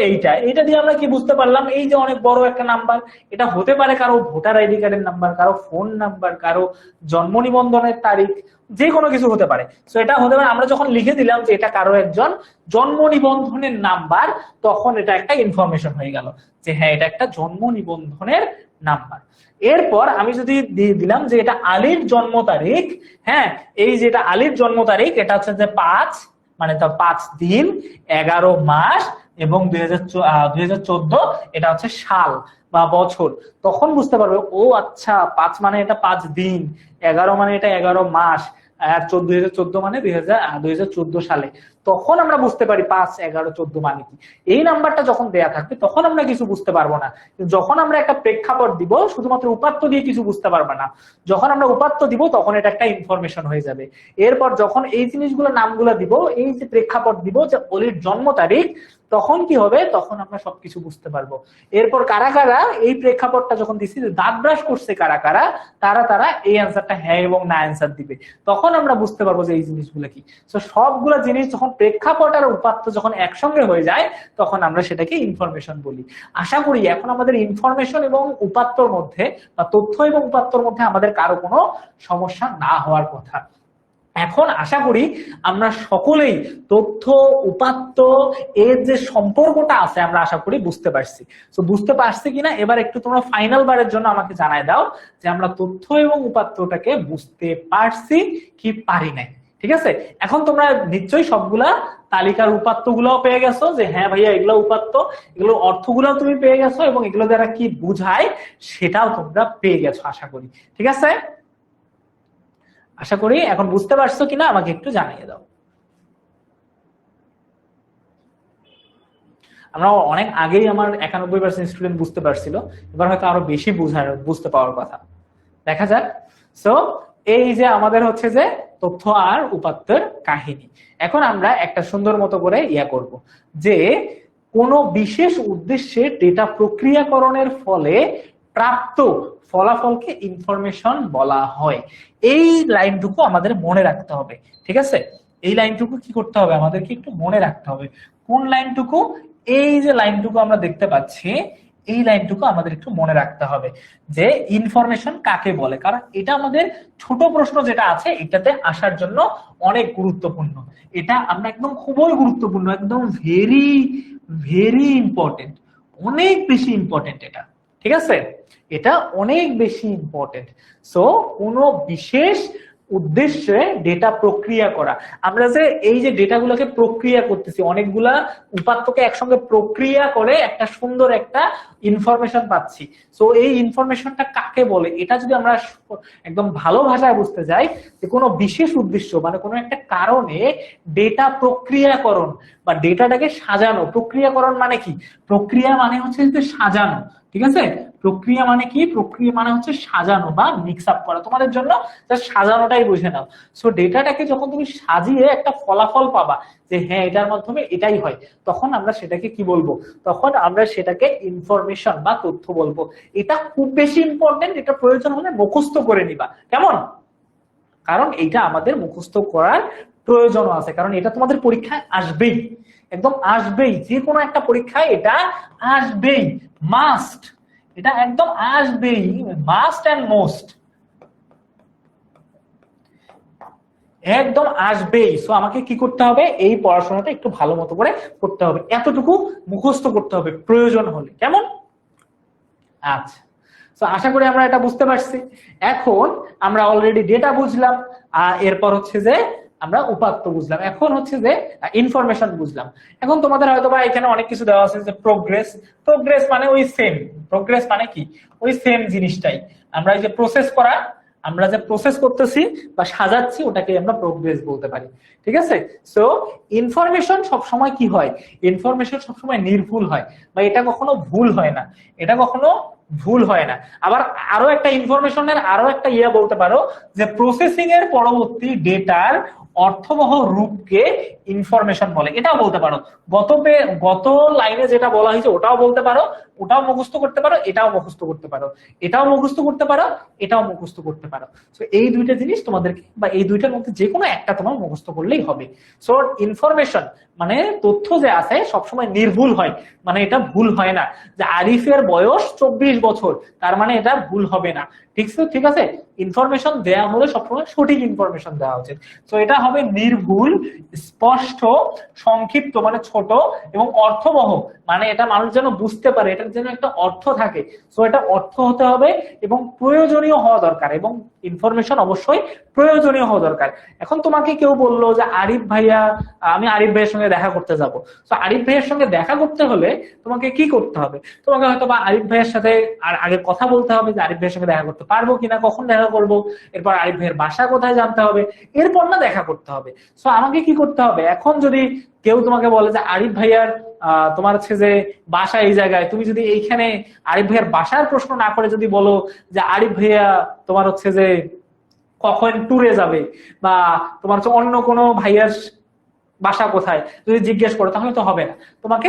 A: এইটা দিয়ে আমরা কি বুঝতে পারলাম, এই যে অনেক বড় একটা নাম্বার, এটা হতে পারে কারো ভোটার আইডি কার্ডের নাম্বার, কারো ফোন নাম্বার, কারো জন্ম নিবন্ধনের তারিখ, যে কোনো কিছু হতে পারে। তো এটা হতে পারে, আমরা যখন লিখে দিলাম যে এটা কারো একজন জন্ম নিবন্ধনের নাম্বার, তখন এটা একটা ইনফরমেশন হয়ে গেল যে হ্যাঁ এটা একটা জন্ম নিবন্ধনের নাম্বার। এরপর আমি যদি দিয়ে দিলাম যে এটা আলীর জন্ম তারিখ, হ্যাঁ এই যেটা আলীর জন্ম তারিখ এটা হচ্ছে যে 5 মানে তা 5 দিন 11 মাস এবং 2014 এটা হচ্ছে সাল বা বছর, তখন বুঝতে পারবে ও আচ্ছা 5 মানে এটা 5 দিন, 11 মানে এটা 11 মাস, আর 2014 মানে 2014 সালে। তখন আমরা বুঝতে পারি 5, 11, 14 মানে কি। এই নাম্বারটা যখন দেয়া থাকবে তখন আমরা কিছু বুঝতে পারবো না। যখন আমরা একটা প্রেক্ষাপট দিব শুধুমাত্র উপাত্ত দিয়ে কিছু বুঝতে পারবে না, যখন আমরা উপাত্ত দিব তখন এটা একটা ইনফরমেশন হয়ে যাবে। এরপর যখন এই জিনিসগুলো নামগুলো দিব, এই যে প্রেক্ষাপট দিব যে অলির জন্ম তারিখ, তখন কি হবে, তখন আমরা সবকিছু বুঝতে পারবো। এরপর কারা কারা এই প্রেক্ষাপটটা যখন দিচ্ছি দাঁত ব্রাশ করছে কারা কারা, তারা এই অ্যান্সারটা হ্যাঁ এবং না অ্যান্সার দিবে, তখন আমরা বুঝতে পারবো যে এই জিনিসগুলো কি। তো সবগুলো জিনিস যখন প্রেক্ষাপট আর উপাত্ত যখন একসঙ্গে হয়ে যায় তখন আমরা সেটাকে ইনফরমেশন বলি। আশা করি এখন আমাদের ইনফরমেশন এবং উপাত্তর মধ্যে বা তথ্য এবং উপাত্তর মধ্যে আমাদের কারো কোনো সমস্যা না হওয়ার কথা। এখন আশা করি আমরা সকলেই তথ্য উপাত্ত এর যে সম্পর্কটা আছে আমরা আশা করি বুঝতে পারছি। তো বুঝতে পারছি কিনা এবার একটু তোমরা ফাইনাল বারের জন্য আমাকে জানাই দাও যে আমরা তথ্য এবং উপাত্তটাকে বুঝতে পারছি কি পারি নাই। ঠিক আছে, এখন তোমরা নিশ্চয়ই সবগুলা তালিকার উপাত্ত গুলাও পেয়ে গেছো যে হ্যাঁ ভাইয়া এগুলো উপাত্ত, এগুলোর অর্থগুলাও তুমি পেয়ে গেছো এবং এগুলো দ্বারা কি বুঝায় সেটাও তোমরা পেয়ে গেছো আশা করি। ঠিক আছে, আশা করি এখন বুঝতে পারছো কিনা আমাকে একটু জানিয়ে দাও। আমরা অনেক আগেই আমার 91% স্টুডেন্ট বুঝতে পারছিল, এবার হয়তো আরো বেশি বুঝতে পাওয়ার কথা, দেখা যাক। সো এই যে আমাদের হচ্ছে যে তথ্য আর উপাত্তের কাহিনী। এখন আমরা একটা সুন্দর মতো করে করব যে কোন বিশেষ উদ্দেশ্যে ডেটা প্রক্রিয়াকরণের ফলে প্রাপ্ত ফলাফলকে ইনফরমেশন বলা হয়। এই লাইনটুকু আমাদের মনে রাখতে হবে। ঠিক আছে, এই লাইনটুকু কি করতে হবে, আমাদেরকে একটু মনে রাখতে হবে। কোন লাইনটুকু, এই যে লাইনটুকু আমরা দেখতে পাচ্ছি এই লাইনটুকু আমাদের একটু মনে রাখতে হবে যে ইনফরমেশন কাকে বলে, কারণ এটা আমাদের ছোট প্রশ্ন যেটা আছে এটাতে আসার জন্য অনেক গুরুত্বপূর্ণ। এটা আমরা একদম খুবই গুরুত্বপূর্ণ, একদম ভেরি ভেরি ইম্পর্টেন্ট, অনেক বেশি ইম্পর্টেন্ট এটা। ঠিক আছে, এটা অনেক বেশি ইম্পর্টেন্ট। সো কোনো বিশেষ উদ্দেশ্যে ডেটা প্রক্রিয়া করা, আমরা যে এই যে ডেটাগুলোকে প্রক্রিয়া করতেছি, অনেকগুলা উপাত্তকে একসঙ্গে প্রক্রিয়া করে একটা সুন্দর একটা ইনফরমেশন পাচ্ছি। সো এই ইনফরমেশনটা কাকে বলে, এটা যদি আমরা একদম ভালো ভাষায় বুঝতে যাই যে কোনো বিশেষ উদ্দেশ্য মানে কোনো একটা কারণে ডেটা প্রক্রিয়াকরণ বা ডেটাটাকে সাজানো। প্রক্রিয়াকরণ মানে কি, প্রক্রিয়া মানে হচ্ছে যে সাজানো। ঠিক আছে, প্রক্রিয়া মানে কি, প্রক্রিয়া মানে হচ্ছে সাজানো বা মিক্স আপ করা। তোমাদের জন্য সাজানোটাই বুঝে নাও। সো ডেটাটাকে যখন তুমি সাজিয়ে একটা ফলাফল পাবা যে হ্যাঁ এটার মাধ্যমে এটাই হয়, তখন আমরা সেটাকে কি বলবো, তখন আমরা সেটাকে ইনফরমেশন বা তথ্য বলবো। এটা খুব বেশি ইম্পর্টেন্ট, এটা প্রয়োজন হলে মুখস্থ করে নিবা, কেমন? কারণ এইটা আমাদের মুখস্থ করার প্রয়োজন আছে, কারণ এটা তোমাদের পরীক্ষায় আসবেই, একদম আসবেই, যে কোনো একটা পরীক্ষায় এটা আসবেই, মাস্ট, এটা একদম আসবেই, মাস্ট এন্ড মোস্ট, একদম আসবেই। সো আমাকে কি করতে হবে, এই পড়াশোনাটা একটু ভালো মতো করে করতে হবে, এতটুকু মুখস্থ করতে হবে প্রয়োজন হলে, কেমন? আচ্ছা, তো আশা করি আমরা এটা বুঝতে পারছি। এখন আমরা অলরেডি ডেটা বুঝলাম, এরপর হচ্ছে যে আমরা উপাত্ত বুঝলাম, এখন হচ্ছে যে ইনফরমেশন বুঝলাম। এখন তোমাদের হয়তো বা এখানে অনেক কিছু দেওয়া আছে যে প্রোগ্রেস, প্রোগ্রেস মানে ওই সেম, প্রোগ্রেস মানে কি ওই সেম জিনিসটাই, আমরা এই যে প্রসেস করা, আমরা যে প্রসেস করতেছি বা সাজাচ্ছি ওটাকে আমরা প্রোগ্রেস বলতে পারি। ঠিক আছে, সো ইনফরমেশন সবসময় কি হয়, ইনফরমেশন সবসময় নির্ভুল হয় বা এটা কখনো ভুল হয় না, এটা কখনো ভুল হয় না। আবার আরো একটা ইনফরমেশনের আরো একটা বলতে পারো যে প্রসেসিং এর পরবর্তী ডেটার অর্থবহ রূপকে ইনফরমেশন বলে, এটাও বলতে পারো। গত লাইনে যেটা বলা হয়েছে ওটাও বলতে পারো, ওটাও মুখস্থ করতে পারো, এটাও মুখস্থ করতে পারো, এটাও মুখস্থ করতে পারো, এটাও মুখস্থ করতে পারো। সো এই দুইটা জিনিস তোমাদেরকে বা এই দুইটার মধ্যে যে কোনো একটা তোমার মুখস্থ করলেই হবে। সো ইনফরমেশন মানে তথ্য যে আছে সবসময় নির্ভুল হয়, মানে এটা ভুল হয় না। যে আরিফের বয়স 24 বছর তার মানে এটা ভুল হবে না। ঠিক আছে, ইনফরমেশন দেয়া হলে সবসময় সঠিক ইনফরমেশন দেওয়া উচিত। তো এটা হবে নির্ভুল, স্পষ্ট, সংক্ষিপ্ত মানে ছোট, এবং অর্থবহ মানে এটা মানুষ যেন বুঝতে পারে, এটার যেন একটা অর্থ থাকে। সো এটা অর্থ হতে হবে এবং প্রয়োজনীয় হওয়া দরকার, এবং ইনফরমেশন অবশ্যই প্রয়োজনীয় হওয়া দরকার। এখন তোমাকে কেউ বললো যে আরিফ ভাইয়া, আমি আরিফ ভাইয়ের সঙ্গে দেখা করতে যাব, তো আরিফ ভাইয়ের সঙ্গে দেখা করতে হলে তোমাকে কি করতে হবে? তোমাকে হয়তো বা আরিফ ভাইয়ের সাথে আর আগে কথা বলতে হবে যে আরিফ ভাইয়ের সঙ্গে দেখা করতে পারবো কিনা, কখন দেখা করব, এরপর আরিফ ভাইয়ের বাসা কোথায় জানতে হবে, এরপর না দেখা করতে হবে। সো আমাকে কি করতে হবে? এখন যদি কেউ তোমাকে বলে যে আরিফ ভাইয়ার তোমার হচ্ছে যে বাসা এই জায়গায়, তুমি যদি এইখানে আরিফ ভাইয়ার বাসার প্রশ্ন না করে যদি বলো যে আরিফ ভাইয়া তোমার হচ্ছে যে কখন ট্যুরে যাবে, বা তোমার হচ্ছে অন্য কোনো ভাইয়ার বাসা কোথায় যদি জিজ্ঞেস করো, তাহলে তো হবে না। তোমাকে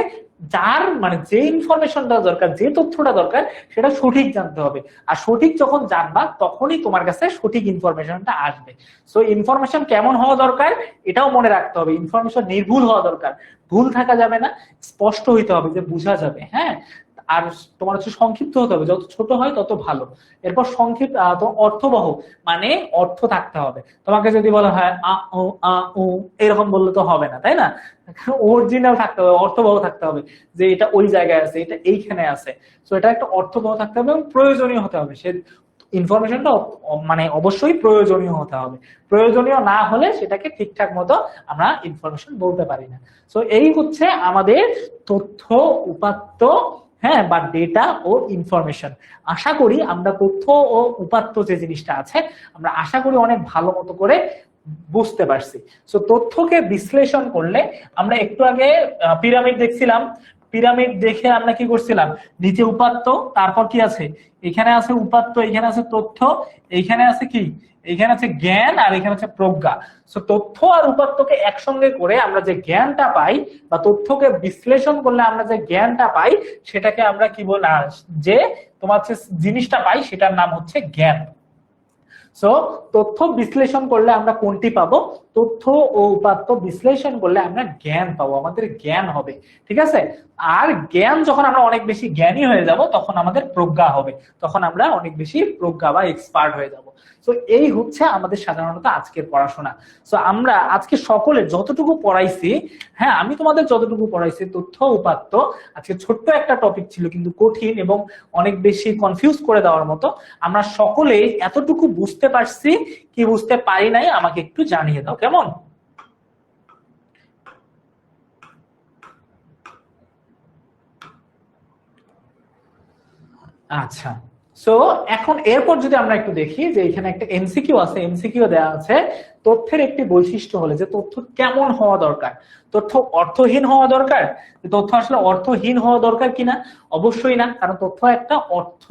A: যার মানে যে ইনফরমেশনটা দরকার, যে তথ্যটা দরকার, সেটা সঠিক জানতে হবে। আর সঠিক যখন জানবা তখনই তোমার কাছে সঠিক ইনফরমেশনটা আসবে। সো ইনফরমেশন কেমন হওয়া দরকার এটাও মনে রাখতে হবে। ইনফরমেশন নির্ভুল হওয়া দরকার, ভুল থাকা যাবে না, স্পষ্ট হইতে হবে যে বোঝা যাবে। হ্যাঁ, আর তোমার হচ্ছে সংক্ষিপ্ত হতে হবে, যত ছোট হয় তত ভালো। এরপর সংক্ষিপ্ত অর্থবহ মানে অর্থ থাকতে হবে। তোমাকে যদি বলা হয় এরকম বললে তো হবে না, তাই না? অরিজিনাল থাকতে হবে, অর্থবহ থাকতে হবে, যে এটা ওই জায়গায় আছে, এটা এইখানে আছে। তো এটা একটা অর্থবহ থাকতে হবে এবং প্রয়োজনীয় হতে হবে। সে ইনফরমেশনটা মানে অবশ্যই প্রয়োজনীয় হতে হবে। প্রয়োজনীয় না হলে সেটাকে ঠিকঠাক মতো আমরা ইনফরমেশন বলতে পারি না। তো এই হচ্ছে আমাদের তথ্য উপাত্ত, হ্যাঁ, বা ডেটা ও ইনফরমেশন। আশা করি আমরা তথ্য ও উপাত্ত যে জিনিসটা আছে আমরা আশা করি অনেক ভালো মতো করে বুঝতে পারছি। তো তথ্যকে বিশ্লেষণ করলে আমরা একটু আগে পিরামিড দেখছিলাম, পিরামিড দেখে আমরা কি করছিলাম, নিচে উপাত্ত, তারপর কি আছে, এখানে আছে উপাত্ত, এখানে আছে তথ্য, এইখানে আছে কি, এখানে আছে জ্ঞান, আর এখানে আছে প্রজ্ঞা। সো তথ্য আর উপাত্তকে একসঙ্গে করে আমরা যে জ্ঞানটা পাই, বা তথ্যকে বিশ্লেষণ করলে আমরা যে জ্ঞানটা পাই, সেটাকে আমরা কি বলি, যে তোমার জিনিসটা পাই সেটার নাম হচ্ছে জ্ঞান। সো তথ্য বিশ্লেষণ করলে আমরা কোনটি পাবো? তথ্য ও উপাত্ত বিশ্লেষণ করলে আমরা জ্ঞান পাবো, আমাদের জ্ঞান হবে। ঠিক আছে? আর জ্ঞান যখন আমরা অনেক বেশি জ্ঞানী হয়ে যাব তখন আমাদের প্রজ্ঞা হবে, তখন আমরা অনেক বেশি প্রজ্ঞা বা এক্সপার্ট হয়ে যাব। তো এই হচ্ছে আমাদের সাধারণত আজকের পড়াশোনা। তো আমরা আজকে সকলে যতটুকু পড়াইছি, হ্যাঁ আমি তোমাদের যতটুকু পড়াইছি তথ্য উপাত্ত, আজকে ছোট্ট একটা টপিক ছিল কিন্তু কঠিন এবং অনেক বেশি কনফিউজ করে দেওয়ার মতো। আমরা সকলেই এতটুকু বুঝতে পারছি, কি বুঝতে পারি নাই আমাকে একটু জানিয়ে দাও, কেমন? আচ্ছা, সো এখন এরপর যদি আমরা একটু দেখি যে এখানে একটা এমসিকিউ আছে, এমসিকিউ দেওয়া আছে তথ্যের একটি বৈশিষ্ট্য হলে যে তথ্য কেমন হওয়া দরকার। তথ্য অর্থহীন হওয়া দরকার? তথ্য আসলে অর্থহীন হওয়া দরকার কিনা? অবশ্যই না, কারণ তথ্য একটা অর্থ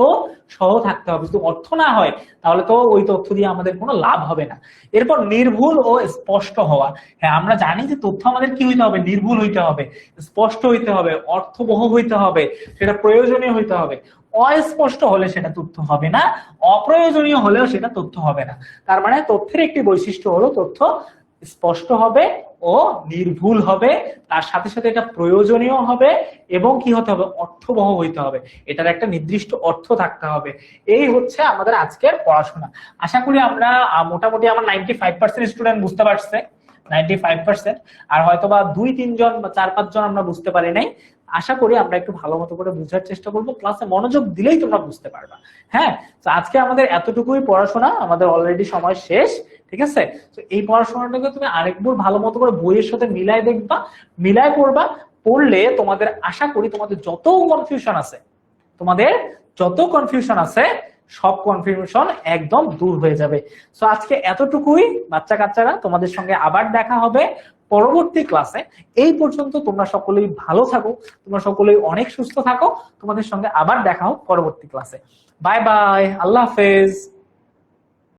A: সহ থাকতে হবে। যদি অর্থ না হয় তাহলে তো ওই তথ্য দিয়ে আমাদের কোনো লাভ হবে না। এরপর নির্ভুল ও স্পষ্ট হওয়া। হ্যাঁ আমরা জানি যে তথ্য আমাদের কি হইতে হবে, নির্ভুল হইতে হবে, স্পষ্ট হইতে হবে, অর্থবহ হইতে হবে, সেটা প্রয়োজনীয় হইতে হবে। অস্পষ্ট হলে সেটা তথ্য হবে না, অপ্রয়োজনীয় হলেও সেটা তথ্য হবে না। তার মানে তথ্যের একটি বৈশিষ্ট্য হলো তথ্য স্পষ্ট হবে ও নির্ভুল হবে, তার সাথে সাথে এটা প্রয়োজনীয় হবে এবং কি হতে হবে, অর্থবহ হইতে হবে, এটার একটা নির্দিষ্ট অর্থ থাকতে হবে। এই হচ্ছে আমাদের আজকের পড়াশোনা। আশা করি আমরা মোটামুটি আমার 95% স্টুডেন্ট বুঝতে পারছে, 95%, আর হয়তো বা 2-3 জন বা 4-5 জন আমরা বুঝতে পারি নাই। আশা করি আমরা একটু ভালো মতো করে বোঝার চেষ্টা করবো, ক্লাসে মনোযোগ দিলেই তোমরা বুঝতে পারবা। হ্যাঁ, তো আজকে আমাদের এতটুকুই পড়াশোনা, আমাদের অলরেডি সময় শেষ। ঠিক আছে? তো এই পড়াশোনাটাকে তুমি আরেকবার ভালো মতো করে বইয়ের সাথে মিলাই দেখবা, মিলাই পড়বা। পড়লে তোমাদের আশা করি তোমাদের যত কনফিউশন আছে সব কনফিউশন একদম দূর হয়ে যাবে। সো আজকে এতটুকুই বাচ্চা কাচ্চারা, তোমাদের সঙ্গে আবার দেখা হবে পরবর্তী ক্লাসে। এই পর্যন্ত তোমরা সকলেই ভালো থাকো, তোমরা সকলেই অনেক সুস্থ থাকো। তোমাদের সঙ্গে আবার দেখা হোক পরবর্তী ক্লাসে। বাই বাই, আল্লাহ হাফেজ।